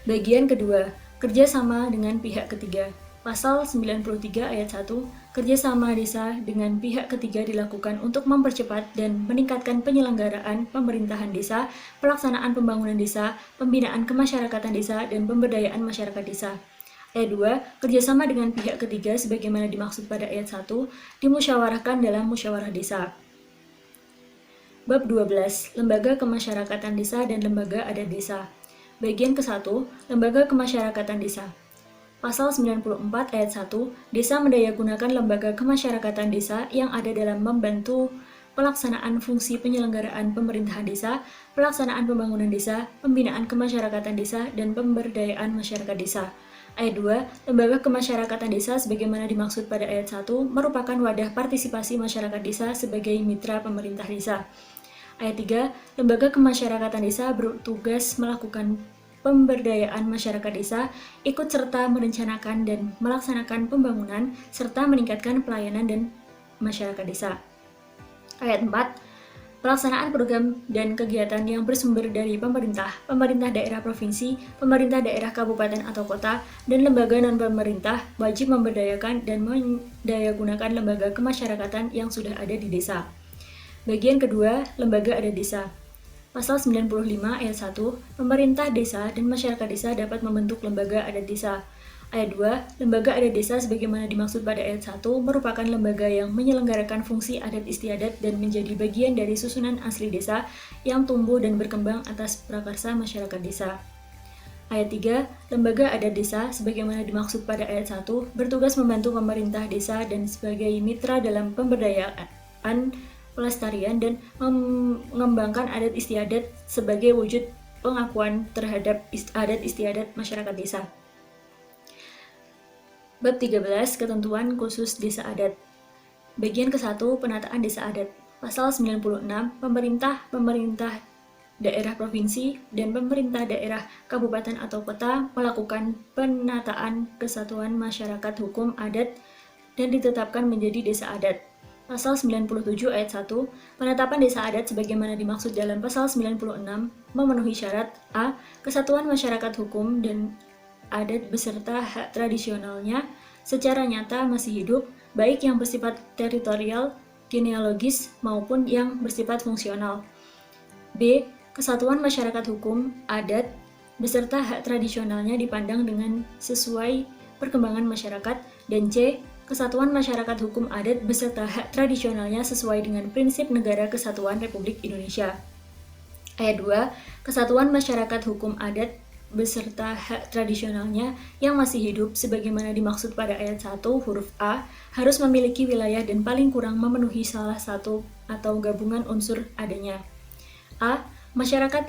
Bagian kedua, kerjasama dengan pihak ketiga. Pasal 93 ayat 1, kerjasama desa dengan pihak ketiga dilakukan untuk mempercepat dan meningkatkan penyelenggaraan pemerintahan desa, pelaksanaan pembangunan desa, pembinaan kemasyarakatan desa, dan pemberdayaan masyarakat desa. Ayat 2, kerjasama dengan pihak ketiga sebagaimana dimaksud pada ayat 1, dimusyawarahkan dalam musyawarah desa. Bab 12, Lembaga Kemasyarakatan Desa dan Lembaga Adat Desa. Bagian ke-1, Lembaga Kemasyarakatan Desa. Pasal 94 ayat 1, desa mendayagunakan lembaga kemasyarakatan desa yang ada dalam membantu pelaksanaan fungsi penyelenggaraan pemerintahan desa, pelaksanaan pembangunan desa, pembinaan kemasyarakatan desa, dan pemberdayaan masyarakat desa. Ayat 2, lembaga kemasyarakatan desa sebagaimana dimaksud pada ayat 1 merupakan wadah partisipasi masyarakat desa sebagai mitra pemerintah desa. Ayat 3, lembaga kemasyarakatan desa bertugas melakukan pemberdayaan masyarakat desa, ikut serta merencanakan dan melaksanakan pembangunan, serta meningkatkan pelayanan dan masyarakat desa. Ayat 4, pelaksanaan program dan kegiatan yang bersumber dari pemerintah, pemerintah daerah provinsi, pemerintah daerah kabupaten atau kota, dan lembaga non-pemerintah wajib memberdayakan dan mendayagunakan lembaga kemasyarakatan yang sudah ada di desa. Bagian kedua, lembaga adat desa. Pasal 95 ayat 1, pemerintah desa dan masyarakat desa dapat membentuk lembaga adat desa. Ayat 2, lembaga adat desa sebagaimana dimaksud pada ayat 1 merupakan lembaga yang menyelenggarakan fungsi adat istiadat dan menjadi bagian dari susunan asli desa yang tumbuh dan berkembang atas prakarsa masyarakat desa. Ayat 3, lembaga adat desa sebagaimana dimaksud pada ayat 1 bertugas membantu pemerintah desa dan sebagai mitra dalam pemberdayaan, pelestarian, dan mengembangkan adat istiadat sebagai wujud pengakuan terhadap adat istiadat masyarakat desa. Bab 13, Ketentuan Khusus Desa Adat. Bagian ke-1, Penataan Desa Adat. Pasal 96, pemerintah daerah provinsi dan pemerintah daerah kabupaten atau kota melakukan penataan kesatuan masyarakat hukum adat dan ditetapkan menjadi desa adat. Pasal 97 ayat 1, penetapan desa adat sebagaimana dimaksud dalam pasal 96 memenuhi syarat A. Kesatuan masyarakat hukum dan adat beserta hak tradisionalnya secara nyata masih hidup, baik yang bersifat teritorial, genealogis, maupun yang bersifat fungsional. B. Kesatuan masyarakat hukum, adat, beserta hak tradisionalnya dipandang dengan sesuai perkembangan masyarakat. Dan C. Kesatuan masyarakat hukum adat beserta hak tradisionalnya sesuai dengan prinsip Negara Kesatuan Republik Indonesia. Ayat 2, Kesatuan masyarakat hukum adat beserta hak tradisionalnya yang masih hidup sebagaimana dimaksud pada ayat 1 huruf A harus memiliki wilayah dan paling kurang memenuhi salah satu atau gabungan unsur adanya. A. Masyarakat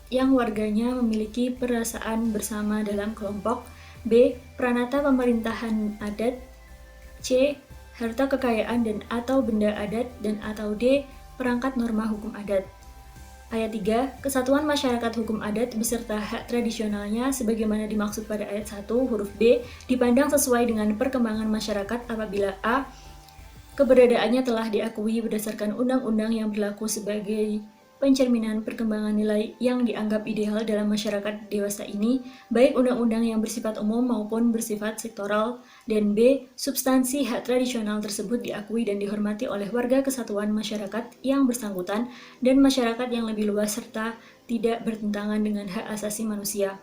yang warganya memiliki perasaan bersama dalam kelompok. B. Pranata pemerintahan adat. C. Harta kekayaan dan atau benda adat dan atau D. Perangkat norma hukum adat. Ayat 3. Kesatuan masyarakat hukum adat beserta hak tradisionalnya sebagaimana dimaksud pada ayat 1 huruf B dipandang sesuai dengan perkembangan masyarakat apabila A. Keberadaannya telah diakui berdasarkan undang-undang yang berlaku sebagai pencerminan perkembangan nilai yang dianggap ideal dalam masyarakat dewasa ini, baik undang-undang yang bersifat umum maupun bersifat sektoral, dan B. Substansi hak tradisional tersebut diakui dan dihormati oleh warga kesatuan masyarakat yang bersangkutan dan masyarakat yang lebih luas serta tidak bertentangan dengan hak asasi manusia.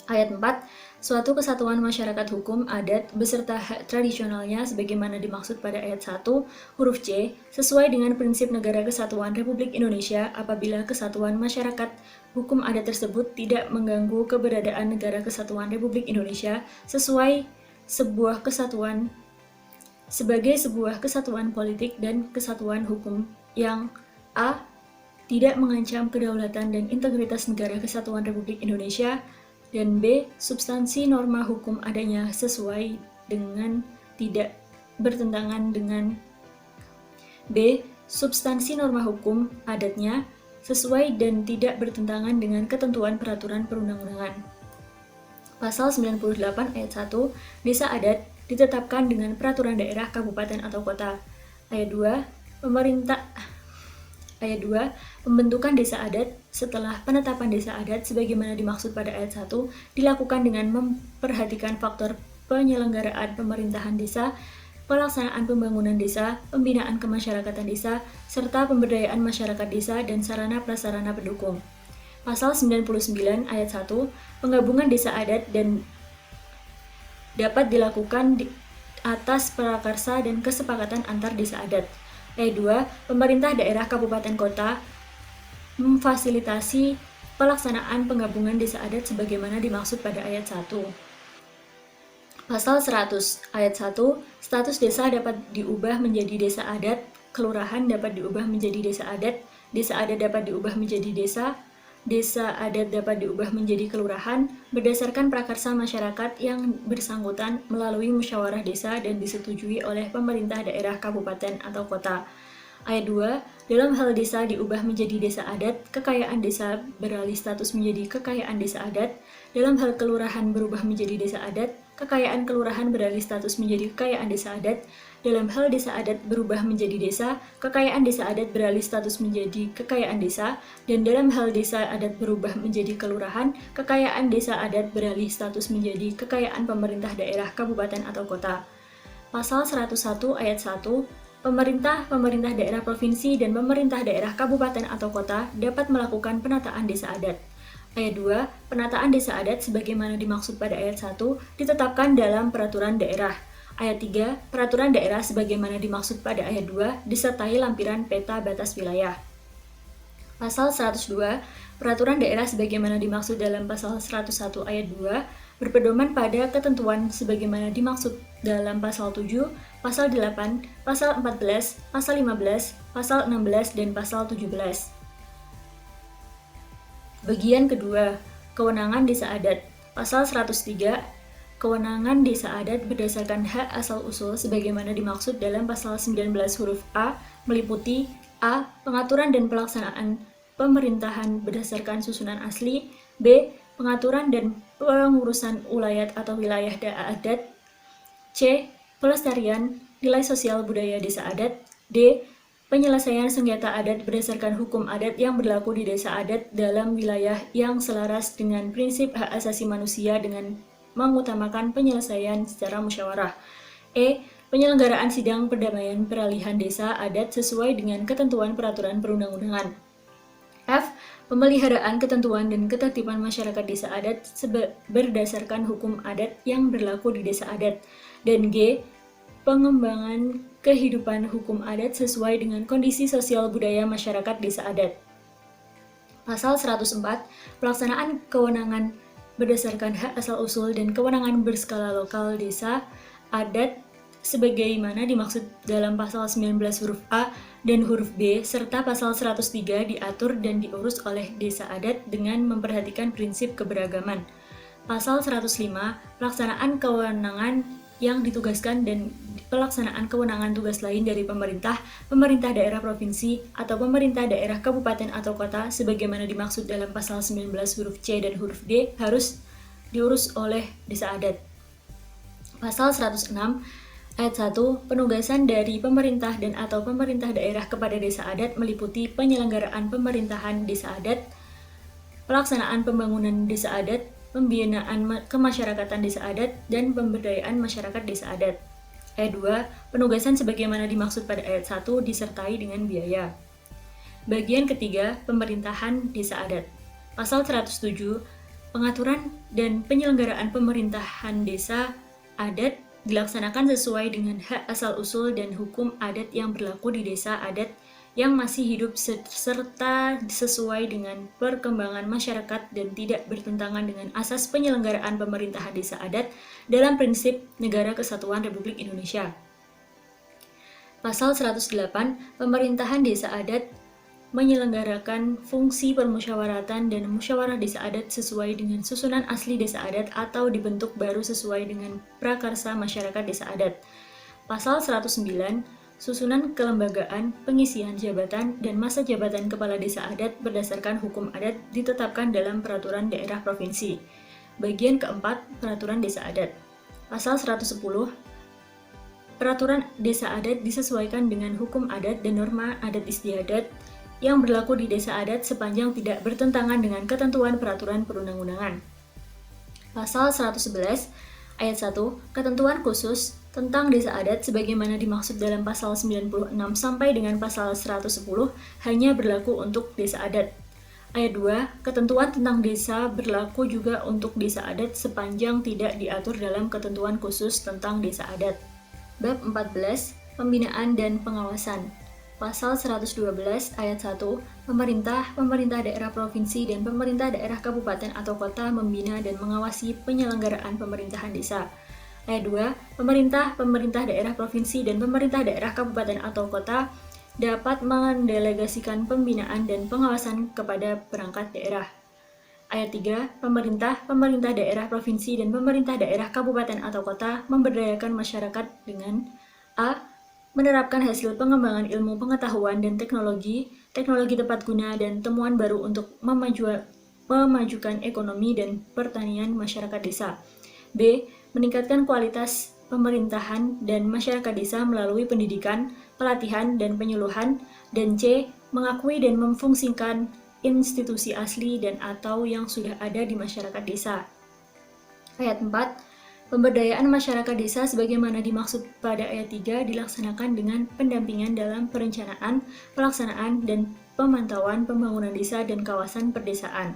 Ayat 4. Suatu kesatuan masyarakat hukum adat beserta hak tradisionalnya sebagaimana dimaksud pada ayat 1 huruf C sesuai dengan prinsip Negara Kesatuan Republik Indonesia apabila kesatuan masyarakat hukum adat tersebut tidak mengganggu keberadaan Negara Kesatuan Republik Indonesia sebagai sebuah kesatuan politik dan kesatuan hukum yang A. Tidak mengancam kedaulatan dan integritas Negara Kesatuan Republik Indonesia, Dan B. Substansi norma hukum adanya sesuai dengan tidak bertentangan dengan B. Substansi norma hukum adatnya sesuai dan tidak bertentangan dengan ketentuan peraturan perundang-undangan. Pasal 98 ayat 1, desa adat ditetapkan dengan peraturan daerah, kabupaten atau kota. Ayat 2, pembentukan desa adat setelah penetapan desa adat sebagaimana dimaksud pada ayat 1 dilakukan dengan memperhatikan faktor penyelenggaraan pemerintahan desa, pelaksanaan pembangunan desa, pembinaan kemasyarakatan desa, serta pemberdayaan masyarakat desa dan sarana prasarana pendukung. Pasal 99 ayat 1, penggabungan desa adat dan dapat dilakukan di atas prakarsa dan kesepakatan antar desa adat. Ayat 2, pemerintah daerah, kabupaten, kota memfasilitasi pelaksanaan penggabungan desa adat sebagaimana dimaksud pada ayat 1. Pasal 100 ayat 1, status desa dapat diubah menjadi desa adat, kelurahan dapat diubah menjadi desa adat dapat diubah menjadi desa adat dapat diubah menjadi kelurahan berdasarkan prakarsa masyarakat yang bersangkutan melalui musyawarah desa dan disetujui oleh pemerintah daerah, kabupaten atau kota. Ayat 2, dalam hal desa diubah menjadi desa adat, kekayaan desa beralih status menjadi kekayaan desa adat. Dalam hal kelurahan berubah menjadi desa adat, kekayaan kelurahan beralih status menjadi kekayaan desa adat. Dalam hal desa adat berubah menjadi desa, kekayaan desa adat beralih status menjadi kekayaan desa. Dan dalam hal desa adat berubah menjadi kelurahan, kekayaan desa adat beralih status menjadi kekayaan pemerintah daerah, kabupaten atau kota. Pasal 101 ayat 1, pemerintah daerah provinsi dan pemerintah daerah kabupaten atau kota dapat melakukan penataan desa adat. Ayat 2, penataan desa adat sebagaimana dimaksud pada ayat 1 ditetapkan dalam peraturan daerah. Ayat 3, peraturan daerah sebagaimana dimaksud pada ayat 2 disertai lampiran peta batas wilayah. Pasal 102, peraturan daerah sebagaimana dimaksud dalam pasal 101 ayat 2 berpedoman pada ketentuan sebagaimana dimaksud dalam pasal 7, pasal 8, pasal 14, pasal 15, pasal 16, dan pasal 17. Bagian kedua, kewenangan desa adat. Pasal 103, kewenangan desa adat berdasarkan hak asal-usul sebagaimana dimaksud dalam pasal 19 huruf A meliputi A. Pengaturan dan pelaksanaan pemerintahan berdasarkan susunan asli. B. Pengaturan dan pengurusan ulayat atau wilayah adat. C. Pelestarian nilai sosial budaya desa adat. D. Penyelesaian sengketa adat berdasarkan hukum adat yang berlaku di desa adat dalam wilayah yang selaras dengan prinsip hak asasi manusia dengan mengutamakan penyelesaian secara musyawarah. E. Penyelenggaraan sidang perdamaian peralihan desa adat sesuai dengan ketentuan peraturan perundang-undangan. F. Pemeliharaan ketentuan dan ketertiban masyarakat desa adat berdasarkan hukum adat yang berlaku di desa adat. Dan G. Pengembangan kehidupan hukum adat sesuai dengan kondisi sosial budaya masyarakat desa adat. Pasal 104, pelaksanaan kewenangan berdasarkan hak asal-usul dan kewenangan berskala lokal desa adat sebagaimana dimaksud dalam pasal 19 huruf A dan huruf B serta pasal 103 diatur dan diurus oleh desa adat dengan memperhatikan prinsip keberagaman. Pasal 105, pelaksanaan kewenangan yang ditugaskan dan pelaksanaan kewenangan tugas lain dari pemerintah daerah provinsi atau pemerintah daerah kabupaten atau kota sebagaimana dimaksud dalam pasal 19 huruf C dan huruf D harus diurus oleh desa adat. Pasal 106 ayat 1, penugasan dari pemerintah dan atau pemerintah daerah kepada desa adat meliputi penyelenggaraan pemerintahan desa adat, pelaksanaan pembangunan desa adat, pembinaan kemasyarakatan desa adat, dan pemberdayaan masyarakat desa adat. Ayat 2, penugasan sebagaimana dimaksud pada ayat 1 disertai dengan biaya. Bagian ketiga, pemerintahan desa adat. Pasal 107, pengaturan dan penyelenggaraan pemerintahan desa adat dilaksanakan sesuai dengan hak asal-usul dan hukum adat yang berlaku di desa adat yang masih hidup serta sesuai dengan perkembangan masyarakat dan tidak bertentangan dengan asas penyelenggaraan pemerintahan desa adat dalam prinsip Negara Kesatuan Republik Indonesia. Pasal 108, pemerintahan desa adat menyelenggarakan fungsi permusyawaratan dan musyawarah desa adat sesuai dengan susunan asli desa adat atau dibentuk baru sesuai dengan prakarsa masyarakat desa adat. Pasal 109, susunan kelembagaan, pengisian jabatan, dan masa jabatan kepala desa adat berdasarkan hukum adat ditetapkan dalam peraturan daerah provinsi. Bagian keempat, peraturan desa adat. Pasal 110, peraturan desa adat disesuaikan dengan hukum adat dan norma adat istiadat yang berlaku di desa adat sepanjang tidak bertentangan dengan ketentuan peraturan perundang-undangan. Pasal 111, ayat 1, ketentuan khusus tentang desa adat sebagaimana dimaksud dalam pasal 96 sampai dengan pasal 110 hanya berlaku untuk desa adat. Ayat 2, ketentuan tentang desa berlaku juga untuk desa adat sepanjang tidak diatur dalam ketentuan khusus tentang desa adat. Bab 14, pembinaan dan pengawasan. Pasal 112 ayat 1, pemerintah daerah provinsi dan pemerintah daerah kabupaten atau kota membina dan mengawasi penyelenggaraan pemerintahan desa. Ayat 2, pemerintah daerah provinsi dan pemerintah daerah kabupaten atau kota dapat mendelegasikan pembinaan dan pengawasan kepada perangkat daerah. Ayat 3, pemerintah daerah provinsi dan pemerintah daerah kabupaten atau kota memberdayakan masyarakat dengan a. menerapkan hasil pengembangan ilmu pengetahuan dan teknologi tepat guna dan temuan baru untuk memajukan ekonomi dan pertanian masyarakat desa. B. Meningkatkan kualitas pemerintahan dan masyarakat desa melalui pendidikan, pelatihan, dan penyuluhan. Dan C. Mengakui dan memfungsikan institusi asli dan atau yang sudah ada di masyarakat desa. Ayat 4. Pemberdayaan masyarakat desa sebagaimana dimaksud pada ayat 3 dilaksanakan dengan pendampingan dalam perencanaan, pelaksanaan, dan pemantauan pembangunan desa dan kawasan perdesaan.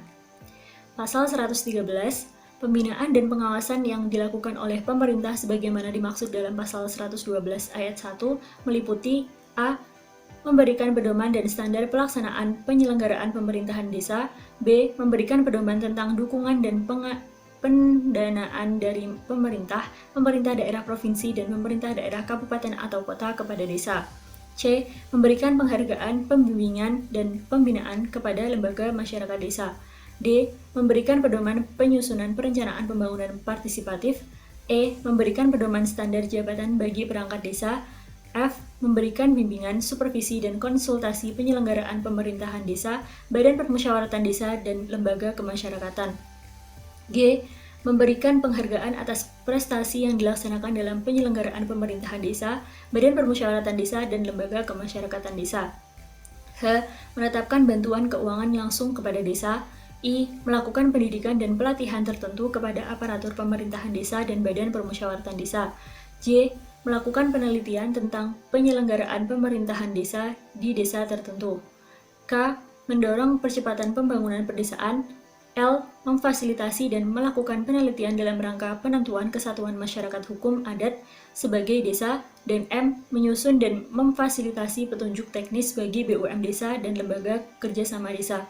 Pasal 113, pembinaan dan pengawasan yang dilakukan oleh pemerintah sebagaimana dimaksud dalam pasal 112 ayat 1 meliputi a. memberikan pedoman dan standar pelaksanaan penyelenggaraan pemerintahan desa, b. memberikan pedoman tentang dukungan dan pendanaan dari pemerintah daerah provinsi dan pemerintah daerah kabupaten atau kota kepada desa. C. Memberikan penghargaan, pembimbingan, dan pembinaan kepada lembaga masyarakat desa. D. Memberikan pedoman penyusunan perencanaan pembangunan partisipatif. E. Memberikan pedoman standar jabatan bagi perangkat desa. F. Memberikan bimbingan, supervisi, dan konsultasi penyelenggaraan pemerintahan desa, badan permusyawaratan desa, dan lembaga kemasyarakatan. G. Memberikan penghargaan atas prestasi yang dilaksanakan dalam penyelenggaraan pemerintahan desa, badan permusyawaratan desa, dan lembaga kemasyarakatan desa. H. Menetapkan bantuan keuangan langsung kepada desa. I. Melakukan pendidikan dan pelatihan tertentu kepada aparatur pemerintahan desa dan badan permusyawaratan desa. J. Melakukan penelitian tentang penyelenggaraan pemerintahan desa di desa tertentu. K. Mendorong percepatan pembangunan perdesaan. L. Memfasilitasi dan melakukan penelitian dalam rangka penentuan kesatuan masyarakat hukum adat sebagai desa. Dan M. Menyusun dan memfasilitasi petunjuk teknis bagi BUM desa dan lembaga kerjasama desa.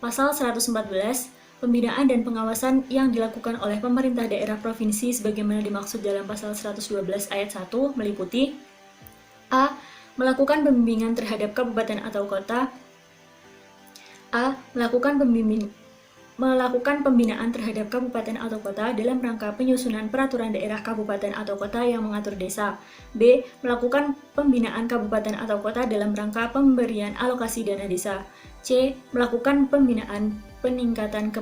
Pasal 114, pembinaan dan pengawasan yang dilakukan oleh pemerintah daerah provinsi sebagaimana dimaksud dalam pasal 112 ayat 1 meliputi a. Melakukan pembimbingan terhadap kabupaten atau kota. A. Melakukan pembinaan terhadap kabupaten atau kota dalam rangka penyusunan peraturan daerah kabupaten atau kota yang mengatur desa. B. Melakukan pembinaan kabupaten atau kota dalam rangka pemberian alokasi dana desa. C. Melakukan pembinaan peningkatan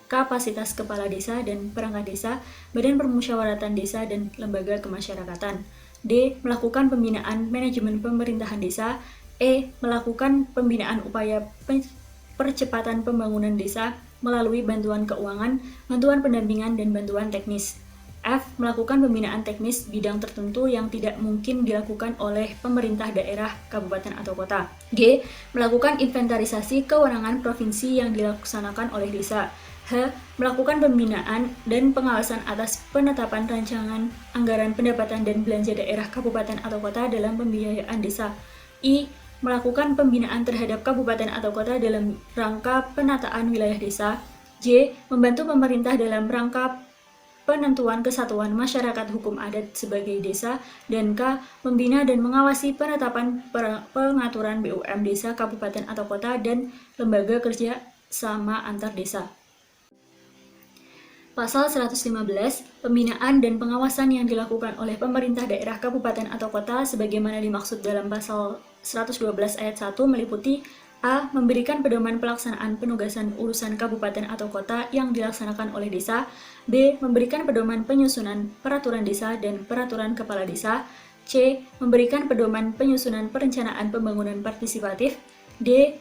kapasitas kepala desa dan perangkat desa, badan permusyawaratan desa, dan lembaga kemasyarakatan. D. Melakukan pembinaan manajemen pemerintahan desa. E. Melakukan pembinaan upaya percepatan pembangunan desa melalui bantuan keuangan, bantuan pendampingan, dan bantuan teknis. F. Melakukan pembinaan teknis bidang tertentu yang tidak mungkin dilakukan oleh pemerintah daerah, kabupaten, atau kota. G. Melakukan inventarisasi kewenangan provinsi yang dilaksanakan oleh desa. H. Melakukan pembinaan dan pengawasan atas penetapan rancangan anggaran pendapatan dan belanja daerah, kabupaten, atau kota dalam pembiayaan desa. I. Melakukan pembinaan terhadap kabupaten atau kota dalam rangka penataan wilayah desa. J. Membantu pemerintah dalam rangka penentuan kesatuan masyarakat hukum adat sebagai desa, dan K. membina dan mengawasi penetapan pengaturan BUM desa, kabupaten atau kota, dan lembaga kerja sama antar desa. Pasal 115, pembinaan dan pengawasan yang dilakukan oleh pemerintah daerah, kabupaten atau kota sebagaimana dimaksud dalam pasal 112 ayat 1 meliputi A. Memberikan pedoman pelaksanaan penugasan urusan kabupaten atau kota yang dilaksanakan oleh desa. B. Memberikan pedoman penyusunan peraturan desa dan peraturan kepala desa. C. Memberikan pedoman penyusunan perencanaan pembangunan partisipatif. D.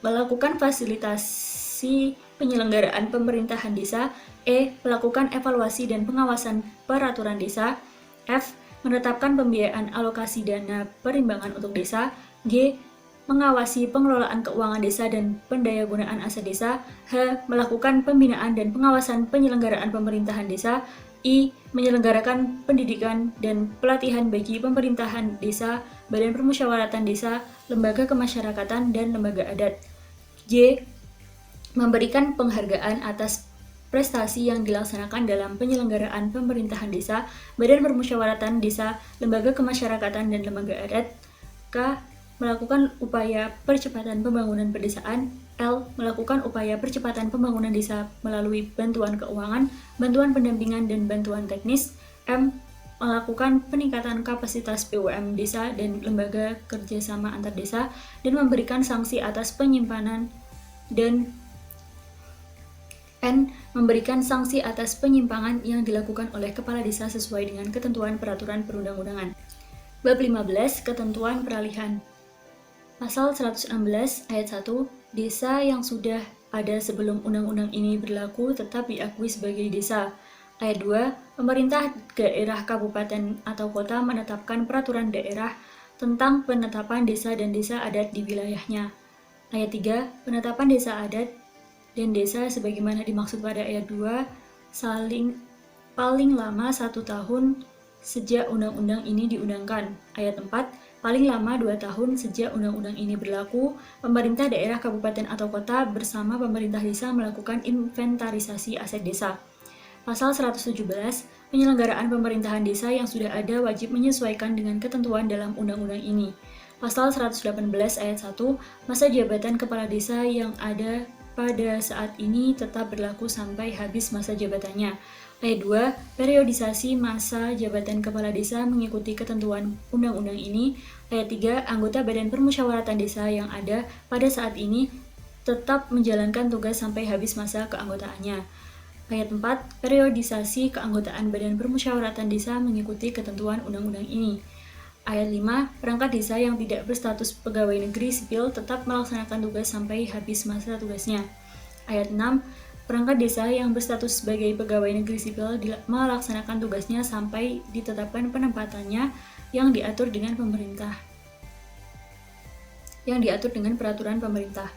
Melakukan fasilitasi penyelenggaraan pemerintahan desa. E. Melakukan evaluasi dan pengawasan peraturan desa. F. Menetapkan pembiayaan alokasi dana perimbangan untuk desa. G. Mengawasi pengelolaan keuangan desa dan pendayagunaan aset desa. H. Melakukan pembinaan dan pengawasan penyelenggaraan pemerintahan desa. I. Menyelenggarakan pendidikan dan pelatihan bagi pemerintahan desa, badan permusyawaratan desa, lembaga kemasyarakatan, dan lembaga adat. J. Memberikan penghargaan atas prestasi yang dilaksanakan dalam penyelenggaraan pemerintahan desa, badan permusyawaratan desa, lembaga kemasyarakatan, dan lembaga adat. K. Melakukan upaya percepatan pembangunan pedesaan. L. Melakukan upaya percepatan pembangunan desa melalui bantuan keuangan, bantuan pendampingan, dan bantuan teknis. M. Melakukan peningkatan kapasitas BUM desa dan lembaga kerjasama antar desa, dan memberikan sanksi atas penyimpanan, dan N. Memberikan sanksi atas penyimpangan yang dilakukan oleh kepala desa sesuai dengan ketentuan peraturan perundang-undangan. Bab 15. Ketentuan peralihan. Pasal 116 ayat 1, desa yang sudah ada sebelum undang-undang ini berlaku tetap diakui sebagai desa. Ayat 2, pemerintah daerah kabupaten atau kota menetapkan peraturan daerah tentang penetapan desa dan desa adat di wilayahnya. Ayat 3, penetapan desa adat dan desa sebagaimana dimaksud pada ayat 2 paling lama 1 tahun sejak undang-undang ini diundangkan. Ayat 4, paling lama 2 tahun sejak undang-undang ini berlaku, pemerintah daerah kabupaten atau kota bersama pemerintah desa melakukan inventarisasi aset desa. Pasal 117, penyelenggaraan pemerintahan desa yang sudah ada wajib menyesuaikan dengan ketentuan dalam undang-undang ini. Pasal 118 ayat 1, masa jabatan kepala desa yang ada pada saat ini tetap berlaku sampai habis masa jabatannya. Ayat 2, periodisasi masa jabatan kepala desa mengikuti ketentuan undang-undang ini. Ayat 3, anggota badan permusyawaratan desa yang ada pada saat ini tetap menjalankan tugas sampai habis masa keanggotaannya. Ayat 4, periodisasi keanggotaan badan permusyawaratan desa mengikuti ketentuan undang-undang ini. Ayat 5, perangkat desa yang tidak berstatus pegawai negeri sipil tetap melaksanakan tugas sampai habis masa tugasnya. Ayat 6, perangkat desa yang berstatus sebagai pegawai negeri sipil melaksanakan tugasnya sampai ditetapkan penempatannya yang diatur dengan peraturan pemerintah.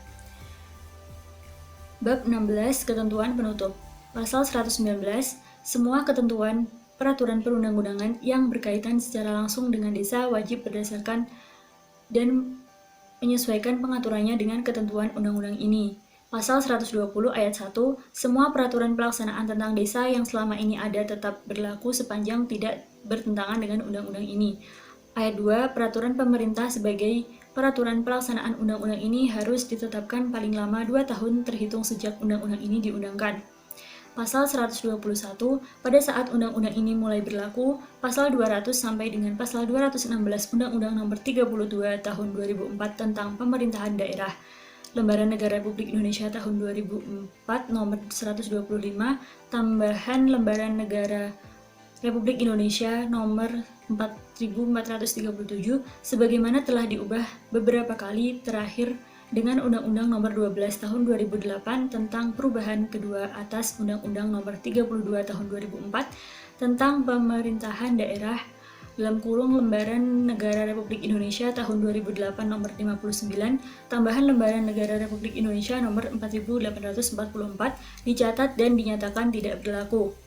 Bab 16. Ketentuan penutup. Pasal 119. Semua ketentuan peraturan perundang-undangan yang berkaitan secara langsung dengan desa wajib berdasarkan dan menyesuaikan pengaturannya dengan ketentuan undang-undang ini. Pasal 120 ayat 1, semua peraturan pelaksanaan tentang desa yang selama ini ada tetap berlaku sepanjang tidak bertentangan dengan undang-undang ini. Ayat 2, peraturan pemerintah sebagai peraturan pelaksanaan undang-undang ini harus ditetapkan paling lama 2 tahun terhitung sejak undang-undang ini diundangkan. Pasal 121, pada saat undang-undang ini mulai berlaku, pasal 200 sampai dengan pasal 216 Undang-Undang Nomor 32 Tahun 2004 tentang Pemerintahan Daerah. Lembaran Negara Republik Indonesia tahun 2004 nomor 125, tambahan Lembaran Negara Republik Indonesia nomor 4437 sebagaimana telah diubah beberapa kali terakhir dengan Undang-Undang Nomor 12 Tahun 2008 tentang perubahan kedua atas Undang-Undang Nomor 32 Tahun 2004 tentang Pemerintahan Daerah Lembaran Negara Republik Indonesia tahun 2008 nomor 59, tambahan Lembaran Negara Republik Indonesia nomor 4844 dicatat dan dinyatakan tidak berlaku.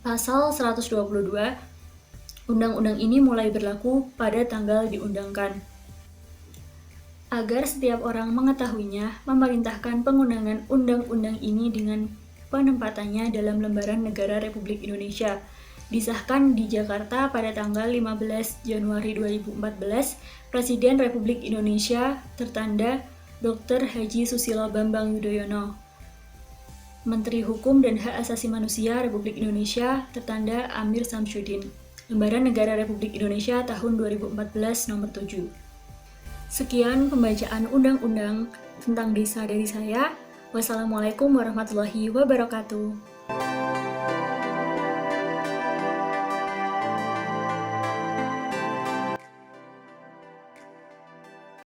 Pasal 122, Undang-undang ini mulai berlaku pada tanggal diundangkan. Agar setiap orang mengetahuinya, memerintahkan pengundangan undang-undang ini dengan penempatannya dalam lembaran negara Republik Indonesia. Disahkan di Jakarta pada tanggal 15 Januari 2014, Presiden Republik Indonesia tertanda Dr. Haji Susilo Bambang Yudhoyono. Menteri Hukum dan Hak Asasi Manusia Republik Indonesia tertanda Amir Samsudin. Lembaran Negara Republik Indonesia tahun 2014 nomor 7. Sekian pembacaan undang-undang tentang desa dari saya. Wassalamualaikum warahmatullahi wabarakatuh.